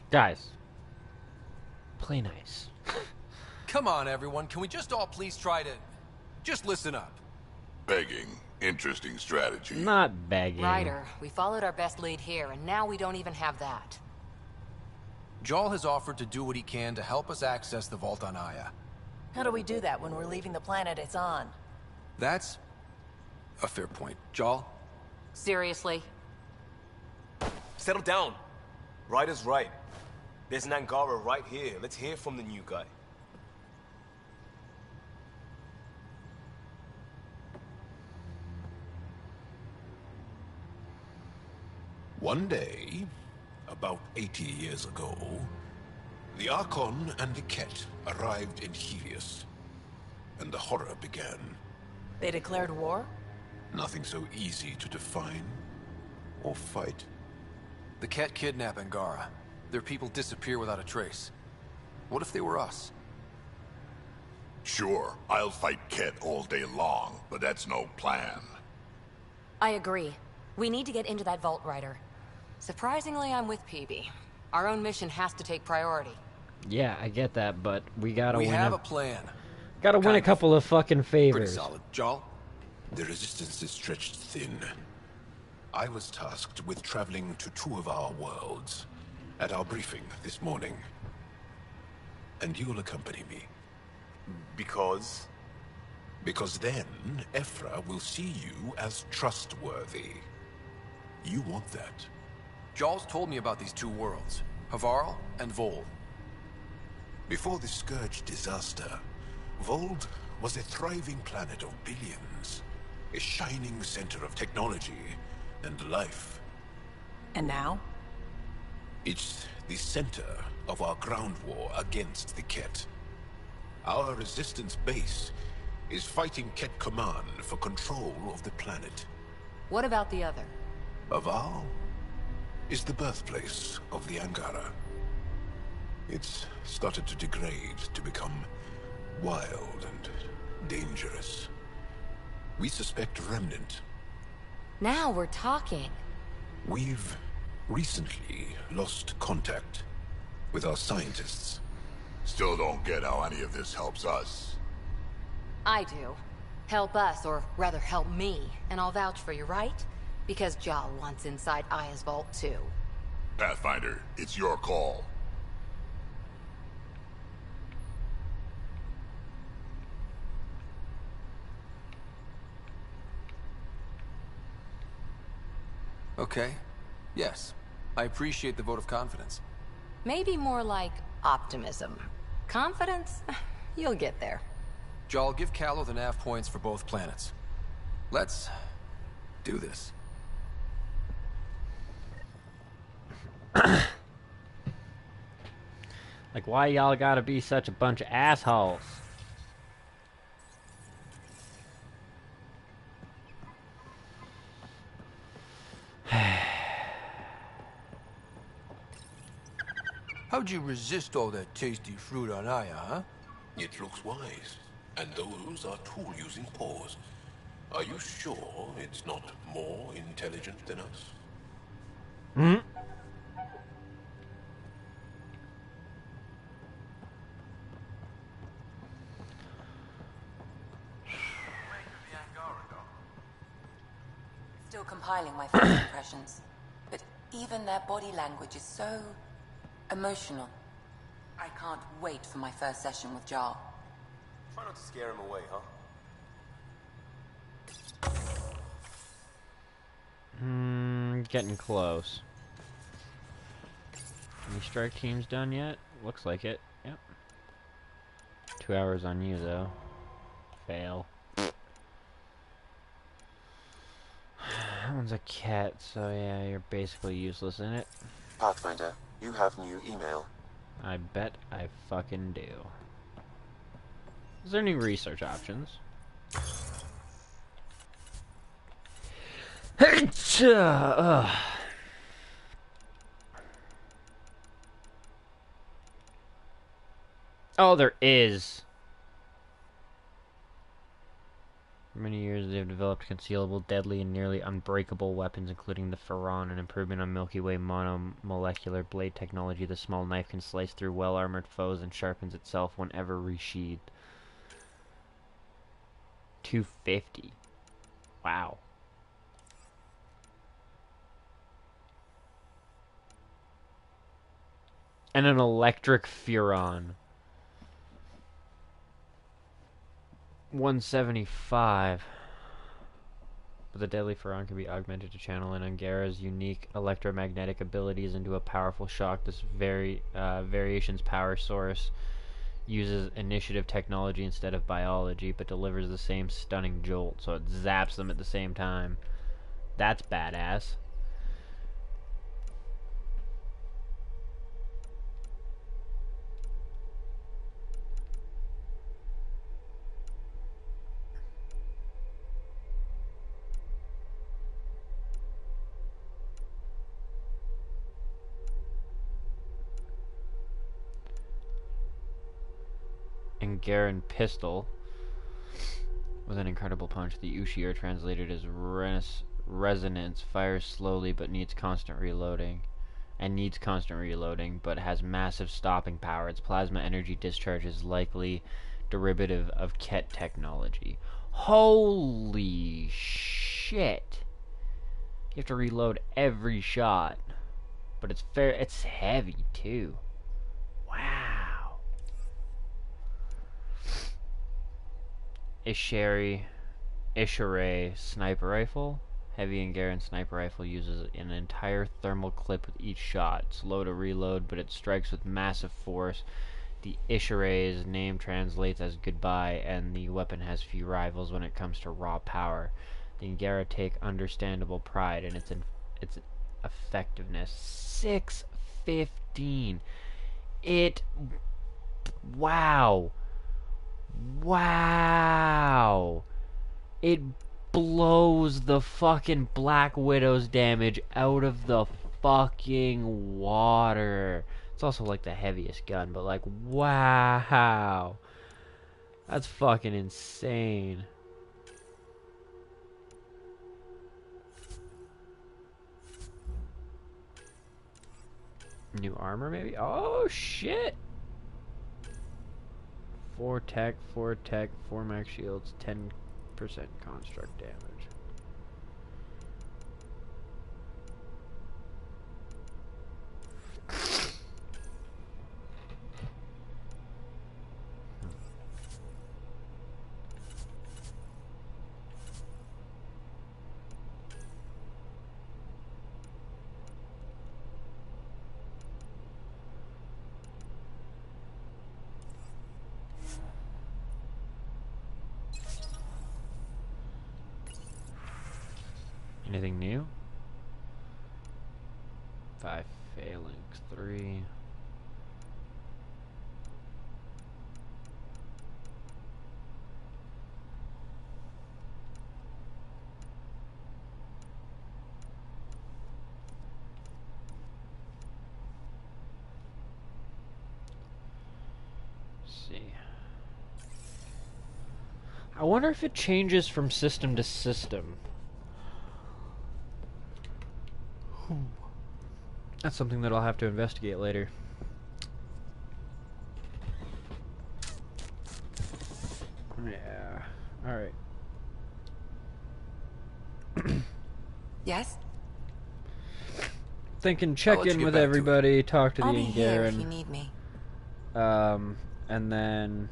Guys. Play nice. Come on, everyone. Can we just all please try to... just listen up? Begging. Interesting strategy. Not begging. Ryder, we followed our best lead here, and now we don't even have that. Jal has offered to do what he can to help us access the vault on Aya. How do we do that when we're leaving the planet it's on? That's a fair point. Jal? Seriously? Settle down. Ryder's right. There's an Angara right here. Let's hear from the new guy. One day, about 80 years ago, the Archon and the Ket arrived in Helios, and the horror began. They declared war? Nothing so easy to define or fight. The Ket kidnap Angara. Their people disappear without a trace. What if they were us? Sure, I'll fight Ket all day long, but that's no plan. I agree. We need to get into that Vault Rider. Surprisingly, I'm with Peavy. Our own mission has to take priority. Yeah, I get that, but we gotta win. We have a plan. Gotta win a couple of fucking favors. Pretty solid. Jarl? The resistance is stretched thin. I was tasked with traveling to 2 of our worlds at our briefing this morning. And you'll accompany me. Because? Because then, Ephra will see you as trustworthy. You want that. Jarl's told me about these 2 worlds, Havarl and Vol. Before the Scourge disaster, Vold was a thriving planet of billions. A shining center of technology and life. And now? It's the center of our ground war against the Ket. Our resistance base is fighting Ket Command for control of the planet. What about the other? Aval is the birthplace of the Angara. It's started to degrade, to become wild and dangerous. We suspect Remnant. Now we're talking. We've recently lost contact with our scientists. Still don't get how any of this helps us. I do. Help us, or rather help me, and I'll vouch for you, right? Because Jarl wants inside Aya's vault too. Pathfinder, it's your call. Okay. Yes. I appreciate the vote of confidence. Maybe more like optimism. Confidence? You'll get there. Jarl, give Callow the nav points for both planets. Let's do this. Like, why y'all gotta be such a bunch of assholes? How'd you resist all that tasty fruit on Aya, huh? It looks wise, and those are tool-using paws. Are you sure it's not more intelligent than us? Hmm? Still compiling my first impressions. But even their body language is so emotional. I can't wait for my first session with Jarl. Try not to scare him away, huh? Getting close. Any strike teams done yet? Looks like it. Yep. 2 hours on you, though. Fail. That one's a cat, so yeah, you're basically useless in it. Pathfinder, you have new email. I bet I fucking do. Is there any research options? Oh, there is. For many years, they have developed concealable, deadly, and nearly unbreakable weapons, including the Pharaon, an improvement on Milky Way monomolecular blade technology. The small knife can slice through well-armored foes and sharpens itself whenever resheathed. 250. Wow. And an electric Furon. 175. But the deadly Furon can be augmented to channel in Angara's unique electromagnetic abilities into a powerful shock. This variation's power source uses initiative technology instead of biology, but delivers the same stunning jolt, so it zaps them at the same time. That's badass. Angaran pistol with an incredible punch. The Ushi are translated as resonance, fires slowly but needs constant reloading. But has massive stopping power. Its plasma energy discharge is likely derivative of Ket technology. Holy shit! You have to reload every shot. But it's heavy too. Wow. Ishare sniper rifle. Heavy Angaran sniper rifle uses an entire thermal clip with each shot. Slow to reload, but it strikes with massive force. The Ishare's name translates as goodbye, and the weapon has few rivals when it comes to raw power. The Angara take understandable pride in its effectiveness. 615. Wow. Wow. It blows the fucking Black Widow's damage out of the fucking water. It's also like the heaviest gun, but like, wow. That's fucking insane. New armor, maybe? Oh, shit! 4 tech, 4 max shields, 10% construct damage. Anything new? 5 phalanx, 3. See. I wonder if it changes from system to system. That's something that I'll have to investigate later. Yeah. Alright. Yes? Thinking check in with everybody, talk to the I'll be here if you Angaran. need me. And then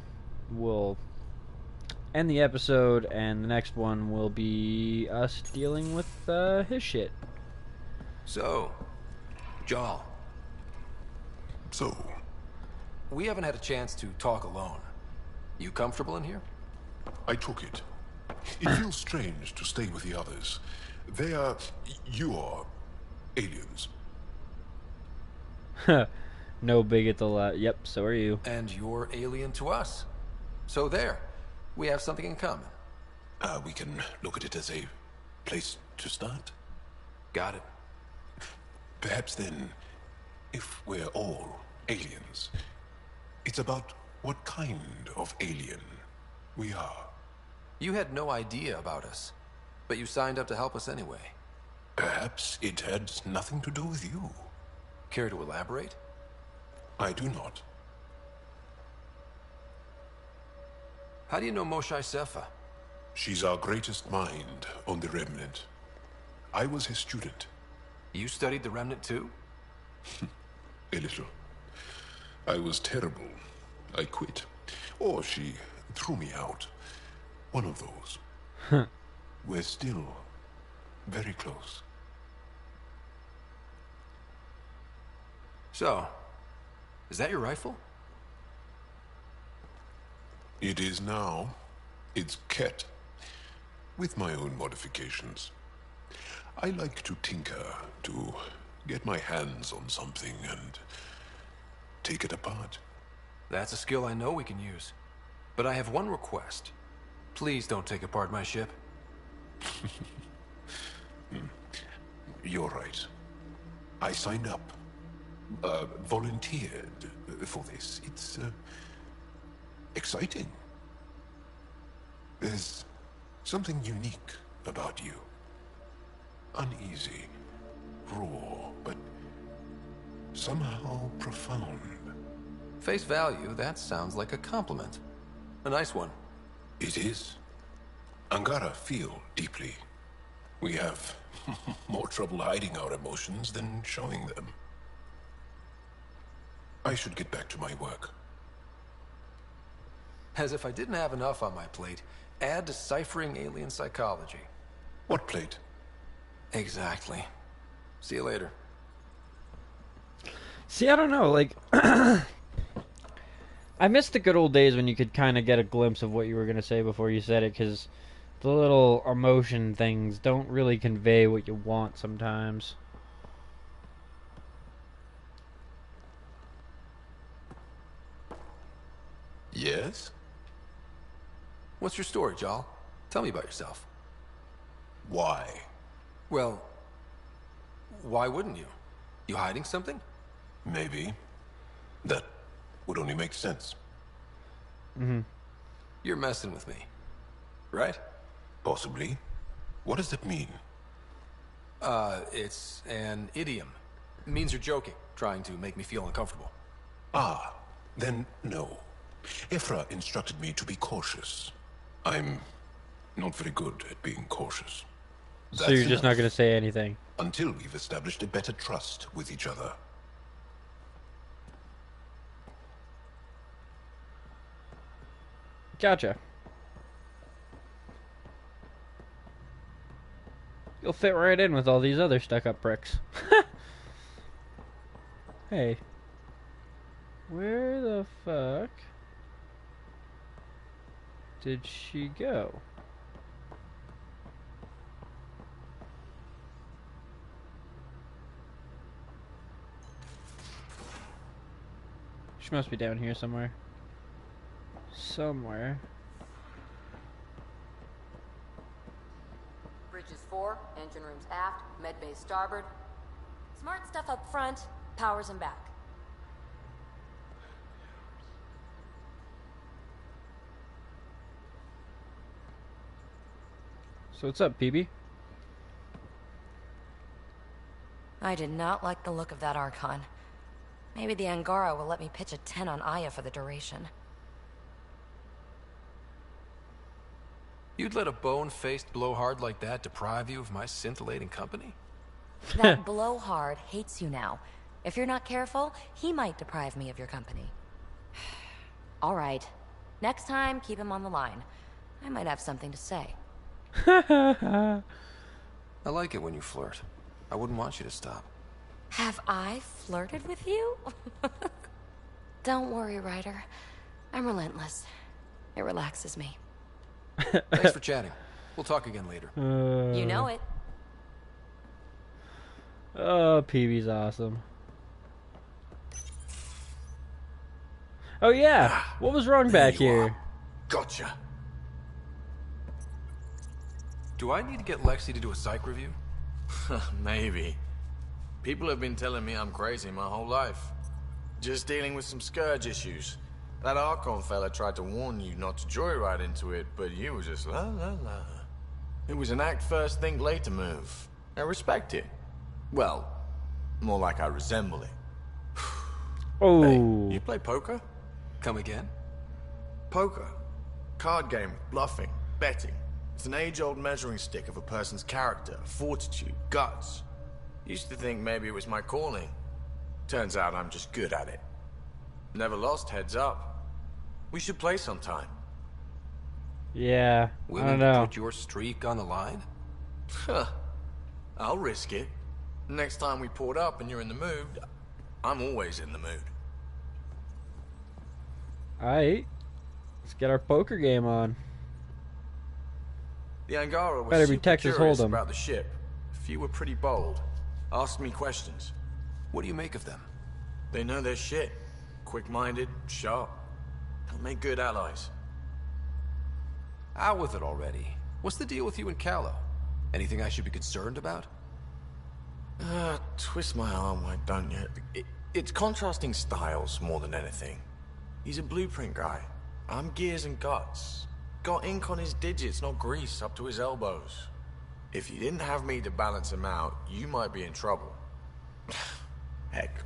we'll end the episode, and the next one will be us dealing with his shit. So, Jarl. So? We haven't had a chance to talk alone. You comfortable in here? I took it. It feels strange to stay with the others. You are aliens. No bigot allowed. Yep, so are you. And you're alien to us. So there. We have something in common. We can look at it as a place to start. Got it. Perhaps then, if we're all aliens, it's about what kind of alien we are. You had no idea about us, but you signed up to help us anyway. Perhaps it had nothing to do with you. Care to elaborate? I do not. How do you know Moshae Sefa? She's our greatest mind on the Remnant. I was his student. You studied the Remnant too? A little. I was terrible. I quit. Or she threw me out. One of those. We're still very close. So, is that your rifle? It is now. It's Ket. With my own modifications. I like to tinker, to get my hands on something and take it apart. That's a skill I know we can use. But I have one request. Please don't take apart my ship. You're right. I signed up. Volunteered for this. It's exciting. There's something unique about you. Uneasy, raw, but somehow profound. Face value, that sounds like a compliment. A nice one. It is. Angara feel deeply. We have more trouble hiding our emotions than showing them. I should get back to my work. As if I didn't have enough on my plate, add deciphering alien psychology. What plate? Exactly. See you later. See, I don't know, like, I miss the good old days when you could kind of get a glimpse of what you were going to say before you said it, because the little emotion things don't really convey what you want sometimes. Yes? What's your story, Jal? Tell me about yourself. Why? Well, why wouldn't you? You hiding something? Maybe. That would only make sense. Mm-hmm. You're messing with me, right? Possibly. What does that mean? It's an idiom. It means you're joking, trying to make me feel uncomfortable. Ah, then no. Ephra instructed me to be cautious. I'm not very good at being cautious. So you're just not going to say anything? Until we've established a better trust with each other. Gotcha. You'll fit right in with all these other stuck-up pricks. Hey. Where the fuck did she go? She must be down here somewhere. Somewhere. Bridges 4, engine rooms aft, med bay starboard. Smart stuff up front, powers in back. So what's up, PB? I did not like the look of that Archon. Maybe the Angara will let me pitch a 10 on Aya for the duration. You'd let a bone-faced blowhard like that deprive you of my scintillating company? That blowhard hates you now. If you're not careful, he might deprive me of your company. All right. Next time, keep him on the line. I might have something to say. I like it when you flirt. I wouldn't want you to stop. Have I flirted with you? Don't worry, Ryder. I'm relentless. It relaxes me. Thanks for chatting. We'll talk again later. You know it. Oh, PB's awesome. Oh yeah, what was wrong back here? Gotcha. Do I need to get Lexi to do a psych review? Maybe. People have been telling me I'm crazy my whole life. Just dealing with some scourge issues. That Archon fella tried to warn you not to joyride into it, but you were just la la la. It was an act first, think later move. I respect it. Well, more like I resemble it. Oh. Hey, you play poker? Come again? Poker. Card game, bluffing, betting. It's an age-old measuring stick of a person's character, fortitude, guts. Used to think maybe it was my calling. Turns out I'm just good at it. Never lost, heads up. We should play sometime. Yeah, I don't to know. put your streak on the line? Huh. I'll risk it. Next time we port up and you're in the mood, I'm always in the mood. Alright. Let's get our poker game on. The Angara was Better be super Texas curious Hold'em. about the ship. A few were pretty bold. Asked me questions. What do you make of them? They know their shit. Quick-minded, sharp. They'll make good allies. Out with it already. What's the deal with you and Callow? Anything I should be concerned about? Twist my arm, why don't you? It's contrasting styles more than anything. He's a blueprint guy. I'm gears and guts. Got ink on his digits, not grease up to his elbows. If you didn't have me to balance him out, you might be in trouble. Heck,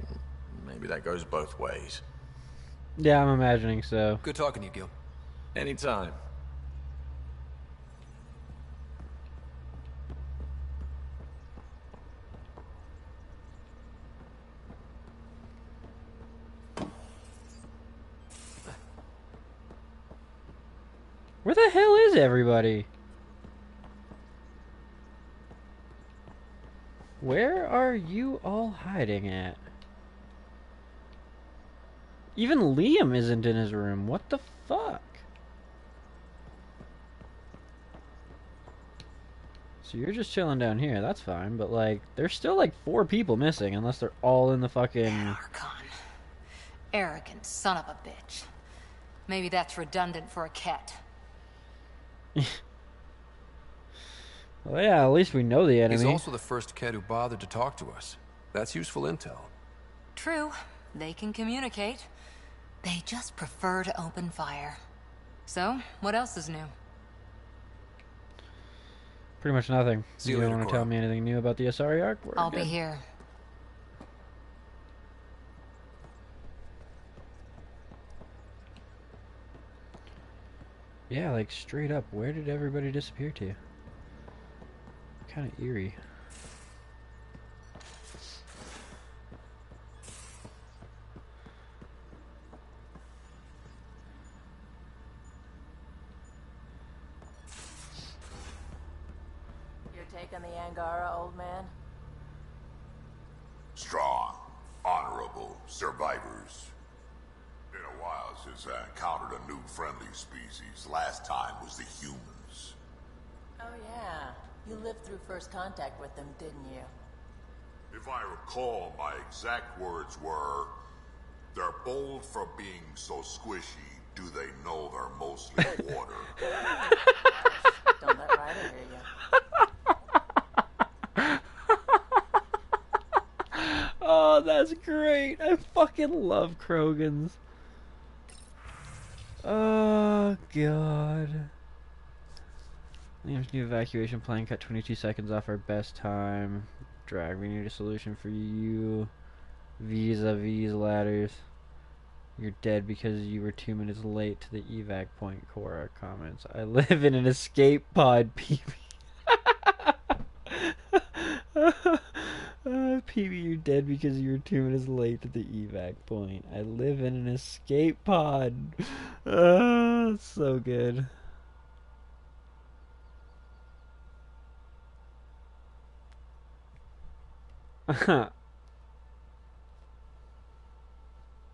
maybe that goes both ways. Yeah, I'm imagining so. Good talking to you, Gil. Anytime. Where the hell is everybody? Where are you all hiding at? Even Liam isn't in his room. What the fuck? So you're just chilling down here. That's fine. But, like, there's still, like, 4 people missing. Unless they're all in the fucking... Archon. Arrogant son of a bitch. Maybe that's redundant for a cat. Well, yeah, at least we know the enemy. He's also the first kid who bothered to talk to us. That's useful intel. True. They can communicate. They just prefer to open fire. So, what else is new? Pretty much nothing. See you don't later, want to Cora. tell me anything new about the Asari arc? We're I'll good. be here. Yeah, like, straight up, where did everybody disappear to? Kind of eerie. You're taking the Angara, old man? Strong, honorable survivors. Been a while since I encountered a new friendly species. Last time was the humans. Oh yeah. You lived through first contact with them, didn't you? If I recall, my exact words were, "They're bold for being so squishy. Do they know they're mostly water?" Don't let Ryder hear you. Oh, that's great. I fucking love Krogans. Oh, God. Liam's new evacuation plan cut 22 seconds off our best time. Drag, we need a solution for you. Vis-a-vis ladders. You're dead because you were 2 minutes late to the evac point, Cora comments. I live in an escape pod, PB. PB, you're dead because you were 2 minutes late to the evac point. I live in an escape pod. That's so good.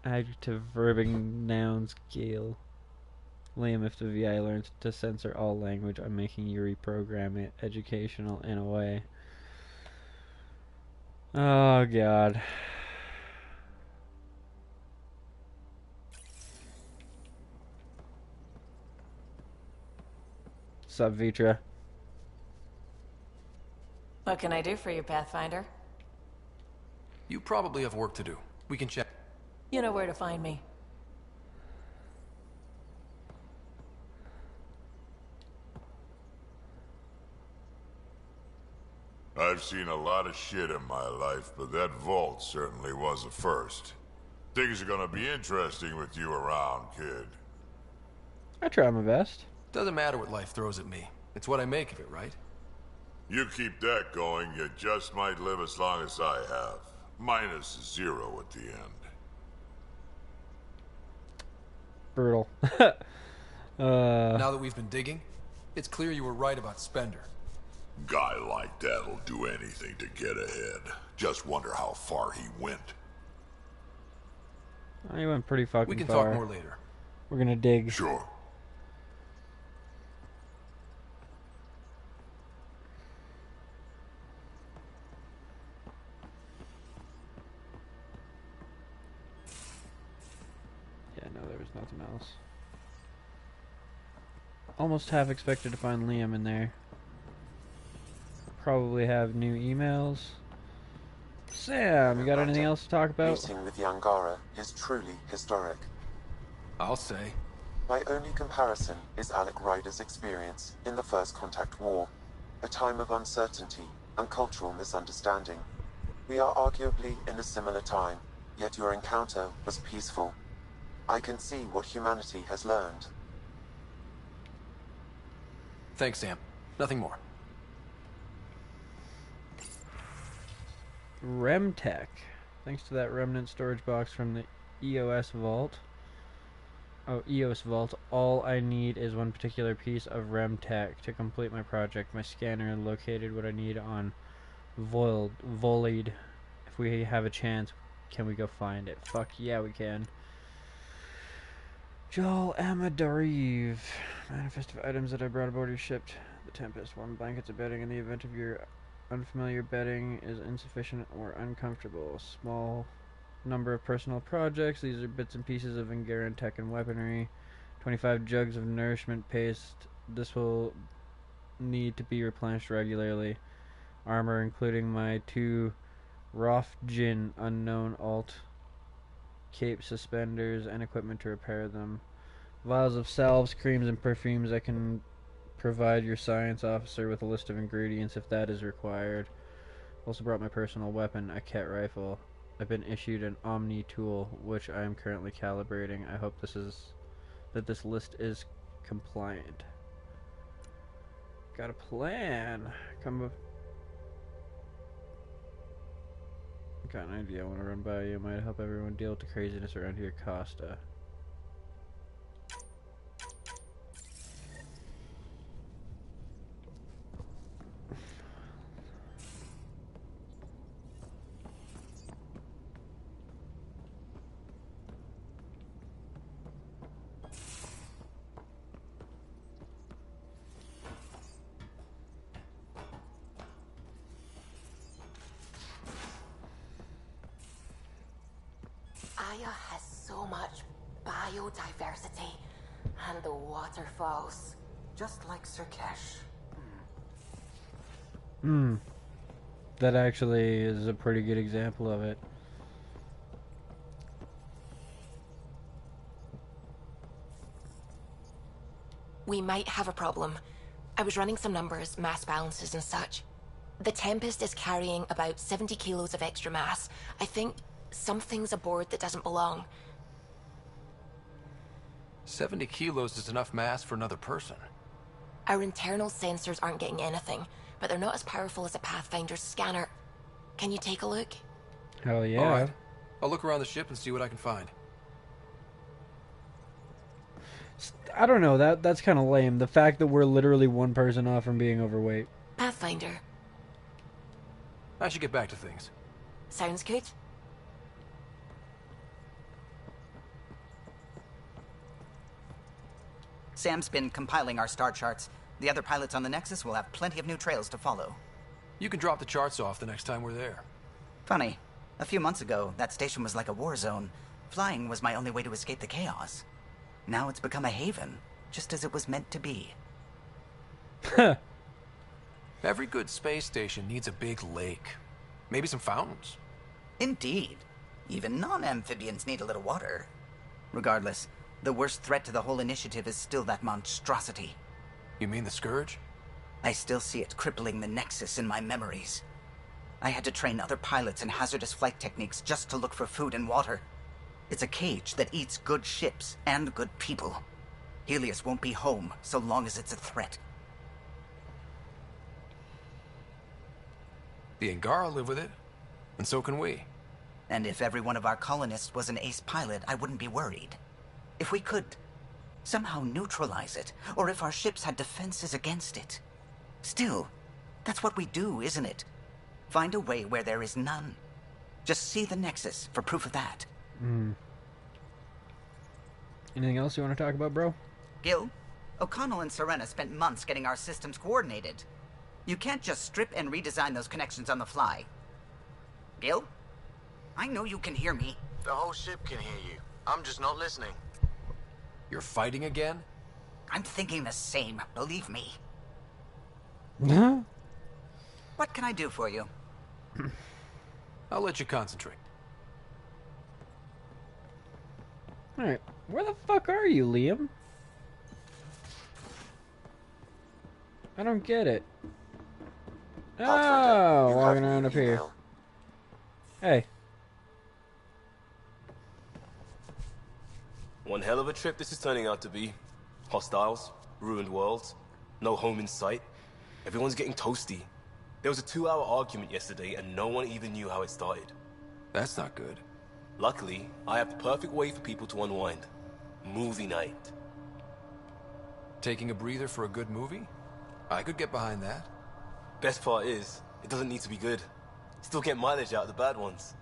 Adjective, verbing, nouns, Gale. Liam, if the VI learns to censor all language, I'm making you reprogram it. Educational in a way. Oh, God. Sup, Vitra? What can I do for you, Pathfinder? You probably have work to do. We can check. You know where to find me. I've seen a lot of shit in my life, but that vault certainly was a first. Things are gonna be interesting with you around, kid. I try my best. Doesn't matter what life throws at me. It's what I make of it, right? You keep that going, you just might live as long as I have. Minus 0 at the end. Brutal. Now that we've been digging, it's clear you were right about Spender. Guy like that'll do anything to get ahead. Just wonder how far he went. He went pretty fucking far. We can talk more later. We're gonna dig. Sure. Yeah, no, there was nothing else. Almost half expected to find Liam in there. Probably have new emails. Sam, you got anything else to talk about? Meeting with the Angara is truly historic. I'll say. My only comparison is Alec Ryder's experience in the First Contact War, a time of uncertainty and cultural misunderstanding. We are arguably in a similar time, yet your encounter was peaceful. I can see what humanity has learned. Thanks, Sam. Nothing more. Remtech. Thanks to that remnant storage box from the EOS vault. Oh, EOS vault. All I need is one particular piece of Remtech to complete my project. My scanner located what I need on Volid. If we have a chance, can we go find it? Fuck yeah, we can. Joel Amadariv. Manifest of items that I brought aboard your ship. The Tempest. Warm blankets of bedding in the event of your unfamiliar bedding is insufficient or uncomfortable. Small number of personal projects. These are bits and pieces of Angaran tech and weaponry. 25 jugs of nourishment paste. This will need to be replenished regularly. Armor, including my 2 Rofjin unknown alt cape suspenders and equipment to repair them. Vials of salves, creams, and perfumes. I can provide your science officer with a list of ingredients if that is required. Also brought my personal weapon, a Ket rifle. I've been issued an Omni tool, which I am currently calibrating. I hope this list is compliant. Got a plan. Got an idea I want to run by you. Might help everyone deal with the craziness around here, Costa. Aya has so much biodiversity, and the waterfalls, just like Surkesh. That actually is a pretty good example of it. We might have a problem. I was running some numbers, mass balances and such. The Tempest is carrying about 70 kilos of extra mass. I think something's aboard that doesn't belong. 70 kilos is enough mass for another person. Our internal sensors aren't getting anything, but they're not as powerful as a Pathfinder's scanner. Can you take a look? Hell yeah. All right. I'll look around the ship and see what I can find. I don't know, that's kind of lame. The fact that we're literally one person off from being overweight. Pathfinder. I should get back to things. Sounds good. Sam's been compiling our star charts. The other pilots on the Nexus will have plenty of new trails to follow. You can drop the charts off the next time we're there. Funny. A few months ago, that station was like a war zone. Flying was my only way to escape the chaos. Now it's become a haven, just as it was meant to be. Every good space station needs a big lake. Maybe some fountains. Indeed. Even non-amphibians need a little water. Regardless, the worst threat to the whole initiative is still that monstrosity. You mean the Scourge? I still see it crippling the Nexus in my memories. I had to train other pilots in hazardous flight techniques just to look for food and water. It's a cage that eats good ships and good people. Helios won't be home so long as it's a threat. The Angara live with it, and so can we. And if every one of our colonists was an ace pilot, I wouldn't be worried. If we could somehow neutralize it, or if our ships had defenses against it. Still, that's what we do, isn't it? Find a way where there is none. Just see the Nexus for proof of that. Anything else you want to talk about, bro? Gil, O'Connell and Serena spent months getting our systems coordinated. You can't just strip and redesign those connections on the fly. Gil? I know you can hear me. The whole ship can hear you. I'm just not listening. You're fighting again? I'm thinking the same, believe me. Huh? What can I do for you? I'll let you concentrate. Alright, where the fuck are you, Liam? I don't get it. Pathfinder, Oh, you walking have around new up here. email. Hey. One hell of a trip this is turning out to be. Hostiles, ruined worlds, no home in sight. Everyone's getting toasty. There was a 2-hour argument yesterday and no one even knew how it started. That's not good. Luckily, I have the perfect way for people to unwind. Movie night. Taking a breather for a good movie? I could get behind that. Best part is, it doesn't need to be good. Still get mileage out of the bad ones.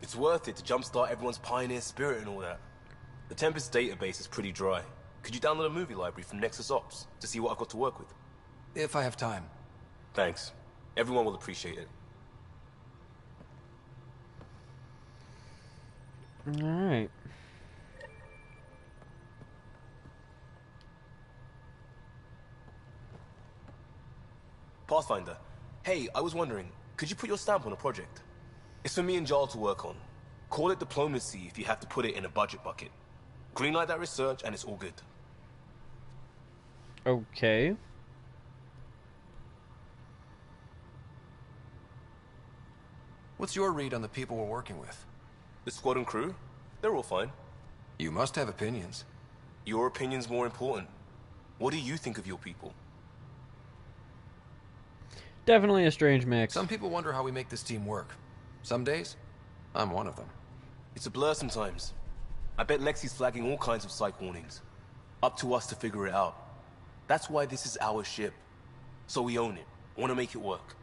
It's worth it to jumpstart everyone's pioneer spirit and all that. The Tempest database is pretty dry. Could you download a movie library from Nexus Ops to see what I've got to work with? If I have time. Thanks. Everyone will appreciate it. Alright. Pathfinder, hey, I was wondering, could you put your stamp on a project? It's for me and Jarl to work on. Call it diplomacy if you have to put it in a budget bucket. Greenlight that research and it's all good. Okay. What's your read on the people we're working with? The squad and crew? They're all fine. You must have opinions. Your opinion's more important. What do you think of your people? Definitely a strange mix. Some people wonder how we make this team work. Some days, I'm one of them. It's a blur sometimes. I bet Lexi's flagging all kinds of psych warnings. Up to us to figure it out. That's why this is our ship. So we own it. Want to make it work.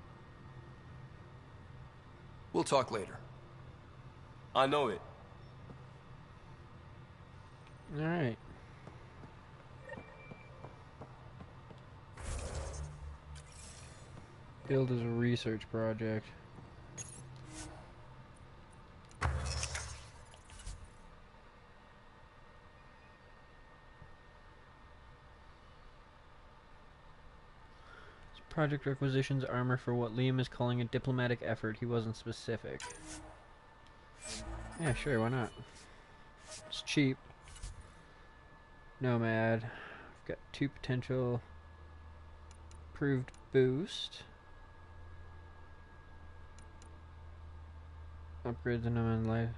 We'll talk later. I know it. Alright. Build as a research project. Project requisitions armor for what Liam is calling a diplomatic effort. He wasn't specific. Yeah, sure, why not? It's cheap. Nomad. I've got 2 potential approved boost. Upgrade the Nomad life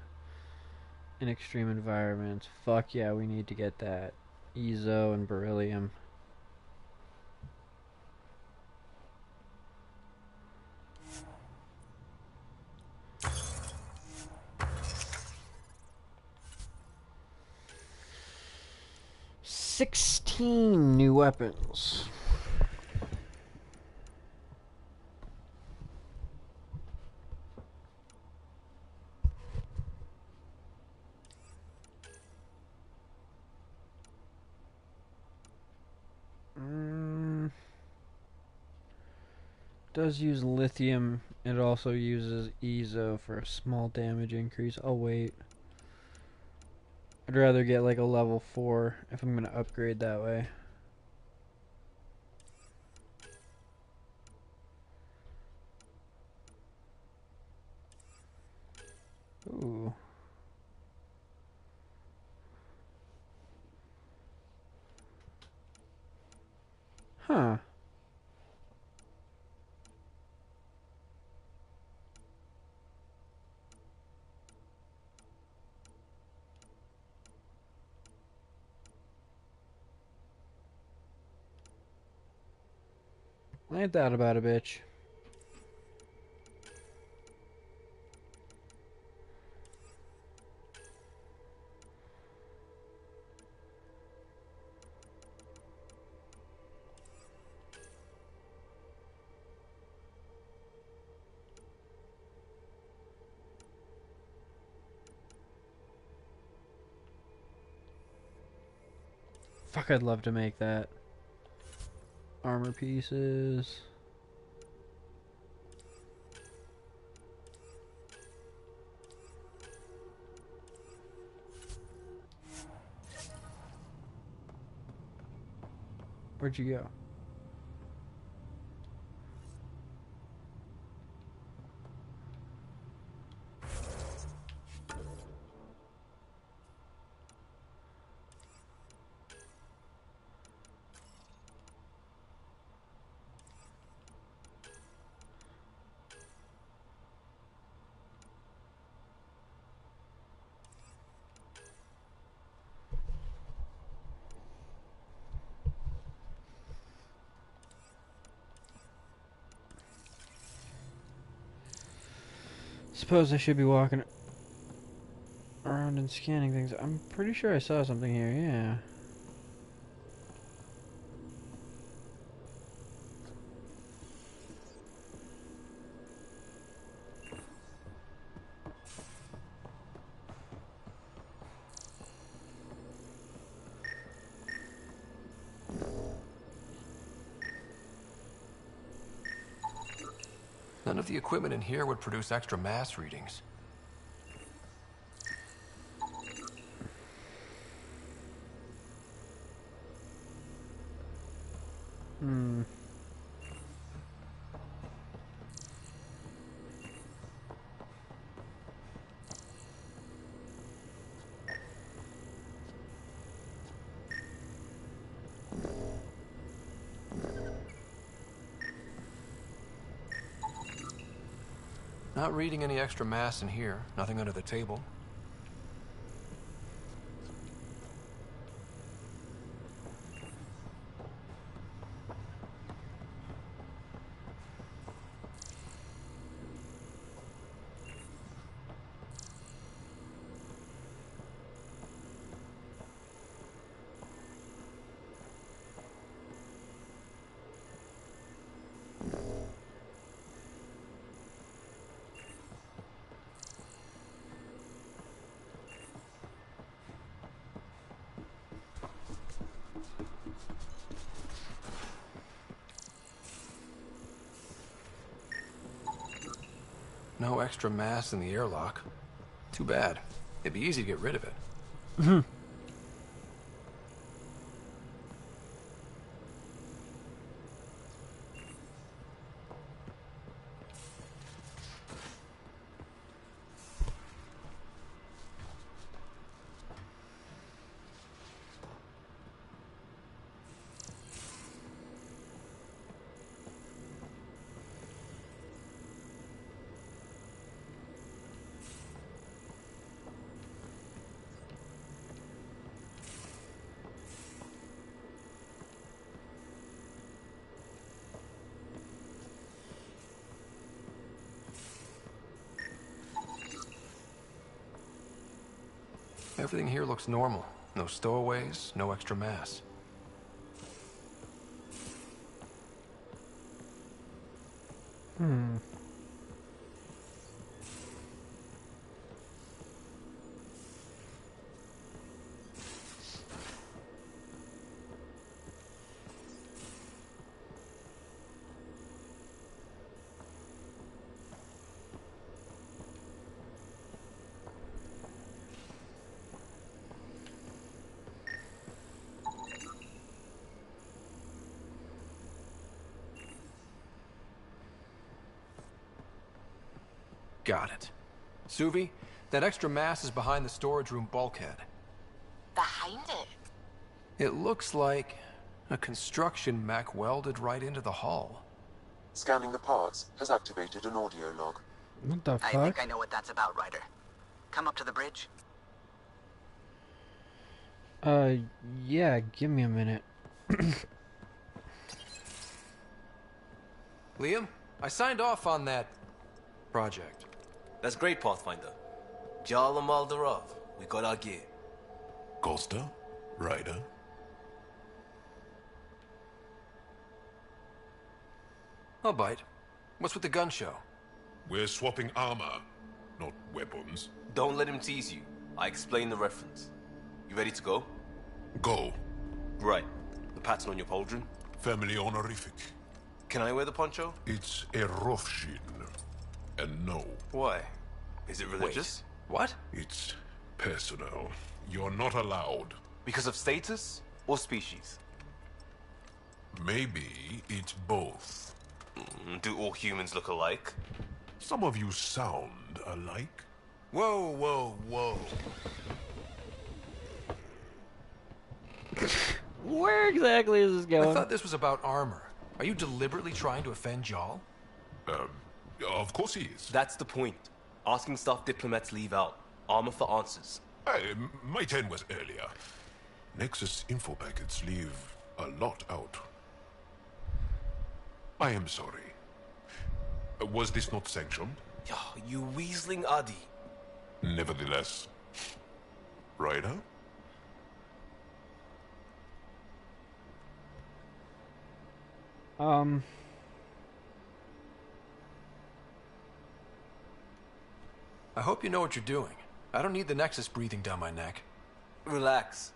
in extreme environments. Fuck yeah, we need to get that. Ezo and beryllium. $16 new weapons. Does use lithium. It also uses Ezo for a small damage increase. I'll wait. I'd rather get like a level 4 if I'm gonna upgrade that way. Ooh. Huh. Ain't that about a bitch? Fuck, I'd love to make that. Armor pieces. Where'd you go? Suppose I should be walking around and scanning things. I'm pretty sure I saw something here, yeah. None of the equipment in here would produce extra mass readings. Hmm. Not reading any extra mass in here. Nothing under the table. No extra mass in the airlock. Too bad. It'd be easy to get rid of it. Everything here looks normal. No stowaways, no extra mass. Hmm. Got it. Suvi, that extra mass is behind the storage room bulkhead. Behind it? It looks like a construction mech welded right into the hull. Scanning the parts has activated an audio log. What the fuck? I think I know what that's about, Ryder. Come up to the bridge. Yeah, give me a minute. Liam, I signed off on that project. That's great, Pathfinder. Jarl and Maldarov, we got our gear. Costa? Ryder? I'll bite. What's with the gun show? We're swapping armor, not weapons. Don't let him tease you. I explained the reference. You ready to go? Go. Right. The pattern on your pauldron? Family honorific. Can I wear the poncho? It's a Rofshin. And no. Why? Is it religious? Wait, what? It's personal. You're not allowed. Because of status or species? Maybe it's both. Do all humans look alike? Some of you sound alike. Whoa, whoa, whoa. Where exactly is this going? I thought this was about armor. Are you deliberately trying to offend Jarl? Of course he is. That's the point. Asking stuff diplomats leave out. Armor for answers. My turn was earlier. Nexus info packets leave a lot out. I am sorry. Was this not sanctioned? Yo, you weaseling Adi. Nevertheless, Ryder? I hope you know what you're doing. I don't need the Nexus breathing down my neck. Relax.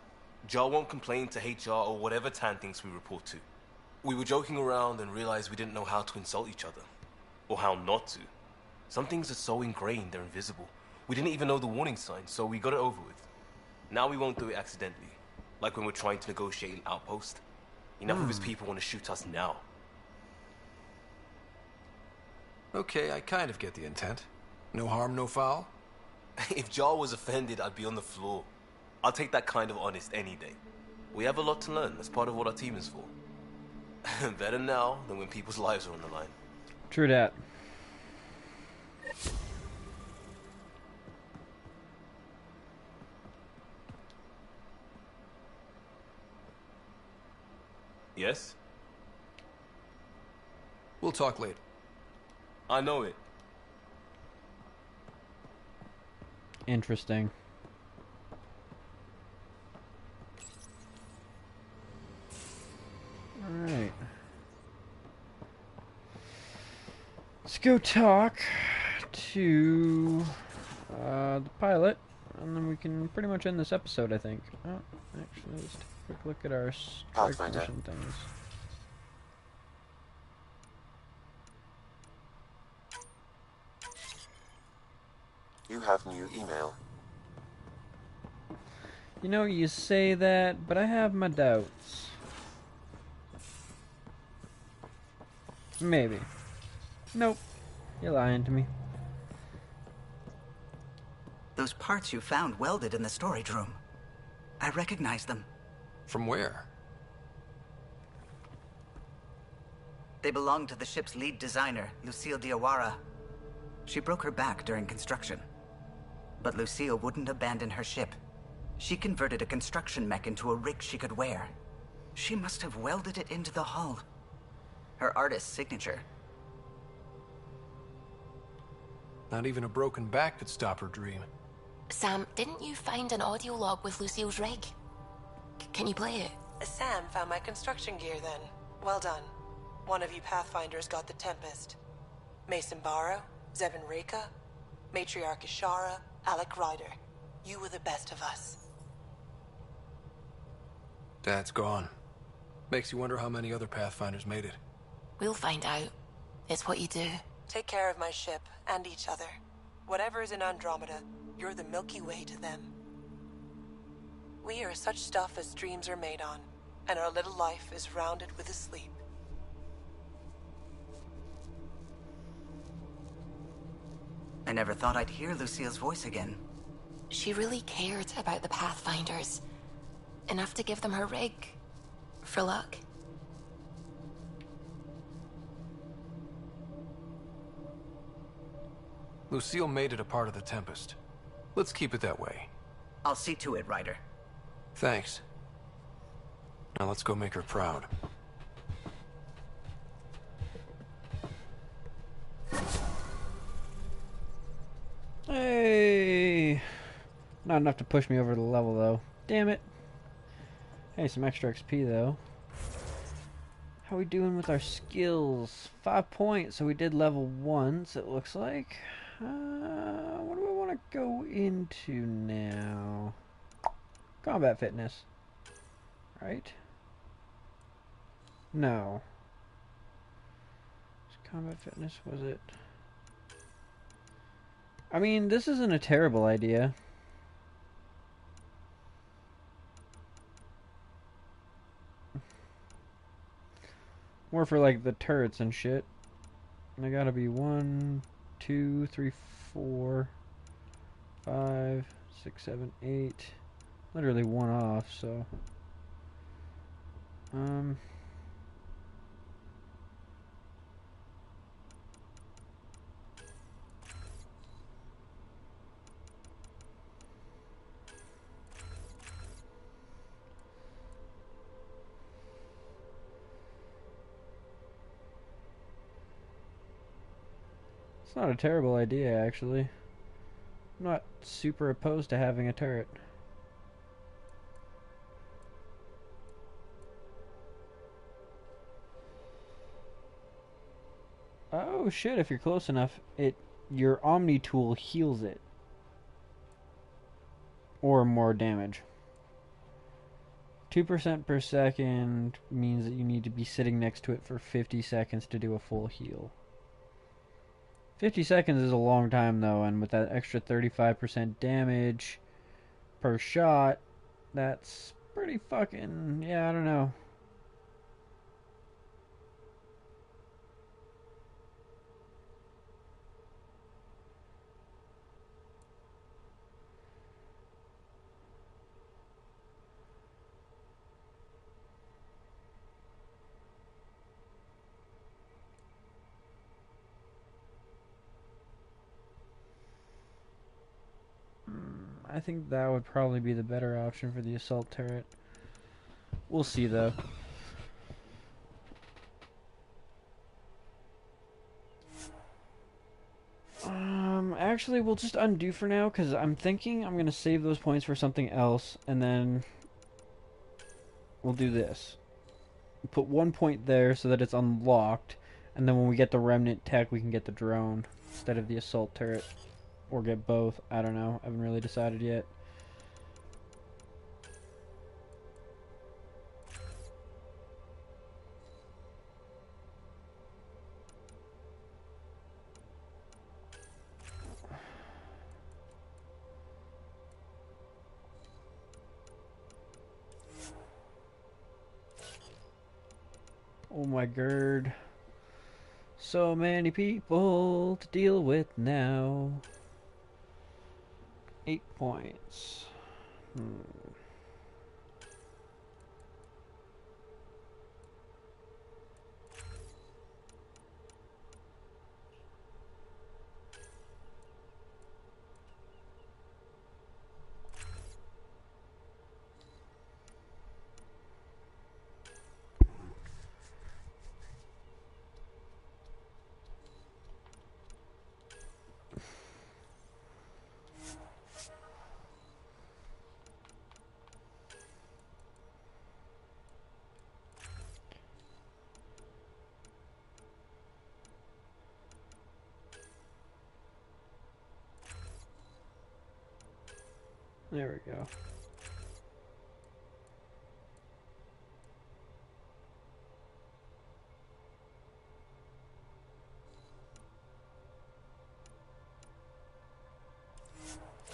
Jar won't complain to HR or whatever Tan thinks we report to. We were joking around and realized we didn't know how to insult each other. Or how not to. Some things are so ingrained they're invisible. We didn't even know the warning signs, so we got it over with. Now we won't do it accidentally. Like when we're trying to negotiate an outpost. Enough of his people want to shoot us now. Okay, I kind of get the intent. No harm, no foul? If Jar was offended, I'd be on the floor. I'll take that kind of honest any day. We have a lot to learn. That's part of what our team is for. Better now than when people's lives are on the line. True that. Yes? We'll talk later. I know it. Interesting. Alright. Let's go talk to the pilot, and then we can pretty much end this episode, I think. Oh, actually, let's take a quick look at our strike mission things. You have new email. You know, you say that, but I have my doubts. Maybe. Nope. You're lying to me. Those parts you found welded in the storage room. I recognize them. From where? They belong to the ship's lead designer, Lucille Diawara. She broke her back during construction. But Lucille wouldn't abandon her ship. She converted a construction mech into a rig she could wear. She must have welded it into the hull. Her artist's signature. Not even a broken back could stop her dream. Sam, didn't you find an audio log with Lucille's rig? Can you play it? Sam found my construction gear then. Well done. One of you Pathfinders got the Tempest. Mason Barrow, Zevin Reka, Matriarch Ishara, Alec Ryder. You were the best of us. Dad's gone. Makes you wonder how many other Pathfinders made it. We'll find out. It's what you do. Take care of my ship and each other. Whatever is in Andromeda, you're the Milky Way to them. We are such stuff as dreams are made on, and our little life is rounded with a sleep. I never thought I'd hear Lucille's voice again. She really cared about the Pathfinders. Enough to give them her rig. For luck. Lucille made it a part of the Tempest. Let's keep it that way. I'll see to it, Ryder. Thanks. Now let's go make her proud. Hey! Not enough to push me over the level, though. Damn it. Hey, some extra XP, though. How we doing with our skills? 5 points, so we did level 1, it looks like. What do I want to go into now? Combat fitness. Right? No. Combat fitness, was it? I mean, this isn't a terrible idea. More for like the turrets and shit. And I gotta be 1, 2, 3, 4, 5, 6, 7, 8. Literally one off, so. It's not a terrible idea, actually. I'm not super opposed to having a turret. Oh shit, if you're close enough, your Omni tool heals it. Or more damage. 2% per second means that you need to be sitting next to it for 50 seconds to do a full heal. 50 seconds is a long time though, and with that extra 35% damage per shot, that's pretty fucking... yeah, I don't know. I think that would probably be the better option for the assault turret. We'll see though. Actually, we'll just undo for now, because I'm thinking I'm going to save those points for something else, and then we'll do this. Put 1 point there so that it's unlocked, and then when we get the remnant tech, we can get the drone instead of the assault turret. Or get both. I don't know. I haven't really decided yet. Oh my god. So many people to deal with now. 8 points. There we go.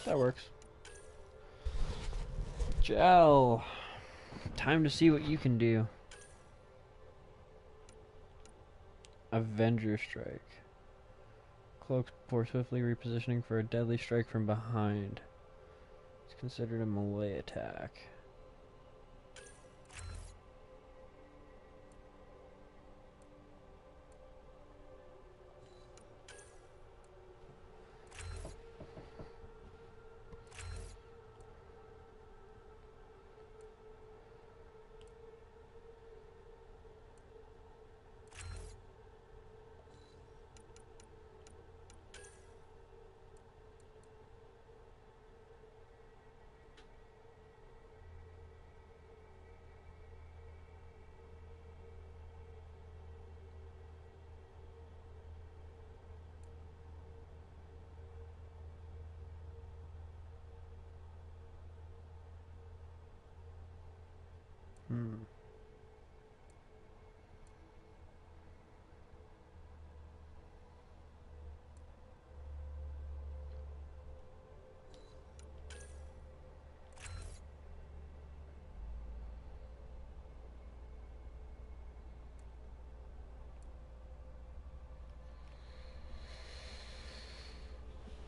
That works. Gel. Time to see what you can do. Avenger Strike. Cloaks before swiftly repositioning for a deadly strike from behind. It's considered a melee attack.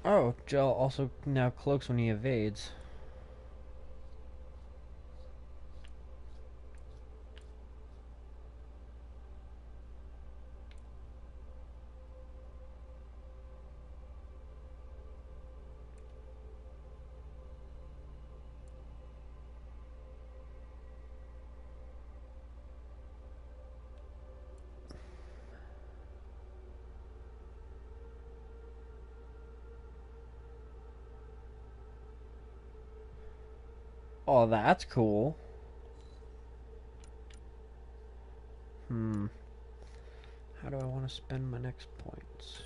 Oh, Gel also now cloaks when he evades. Oh, that's cool. How do I want to spend my next points?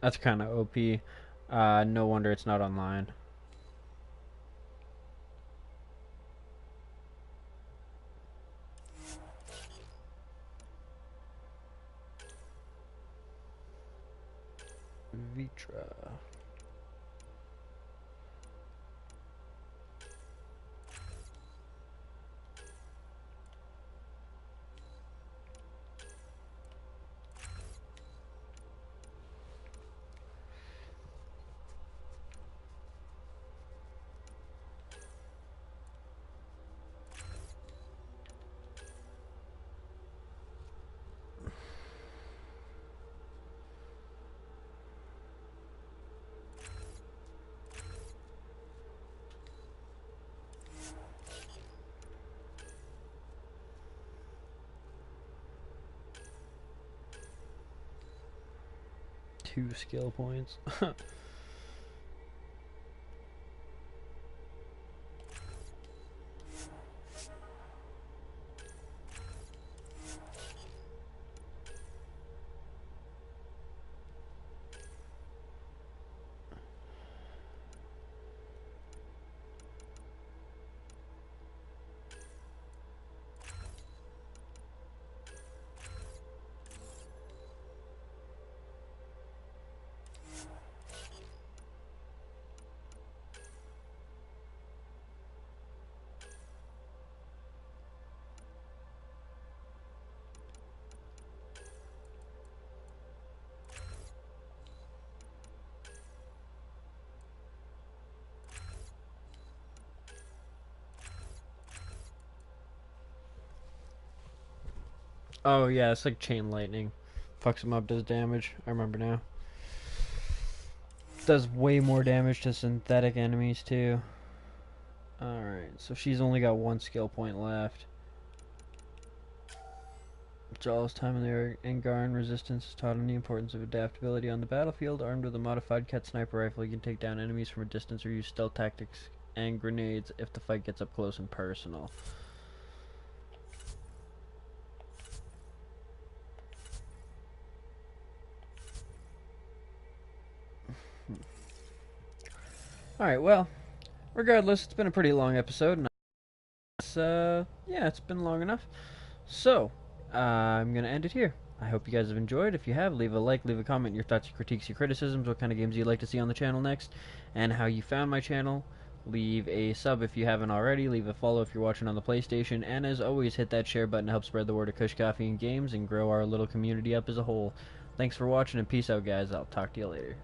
That's kind of OP. No wonder it's not online. Vitra. Two skill points. Oh yeah, it's like chain lightning. Fucks him up, does damage. I remember now. Does way more damage to synthetic enemies too. Alright, so she's only got one skill point left. Jawl's time in the Angaran resistance is taught on the importance of adaptability on the battlefield. Armed with a modified Ket sniper rifle, you can take down enemies from a distance or use stealth tactics and grenades if the fight gets up close and personal. Alright, well, regardless, it's been a pretty long episode, and yeah, it's been long enough. So, I'm going to end it here. I hope you guys have enjoyed. If you have, leave a like, leave a comment, your thoughts, your critiques, your criticisms, what kind of games you'd like to see on the channel next, and how you found my channel. Leave a sub if you haven't already, leave a follow if you're watching on the PlayStation, and as always, hit that share button to help spread the word of Kush Coffee and Games and grow our little community up as a whole. Thanks for watching, and peace out, guys. I'll talk to you later.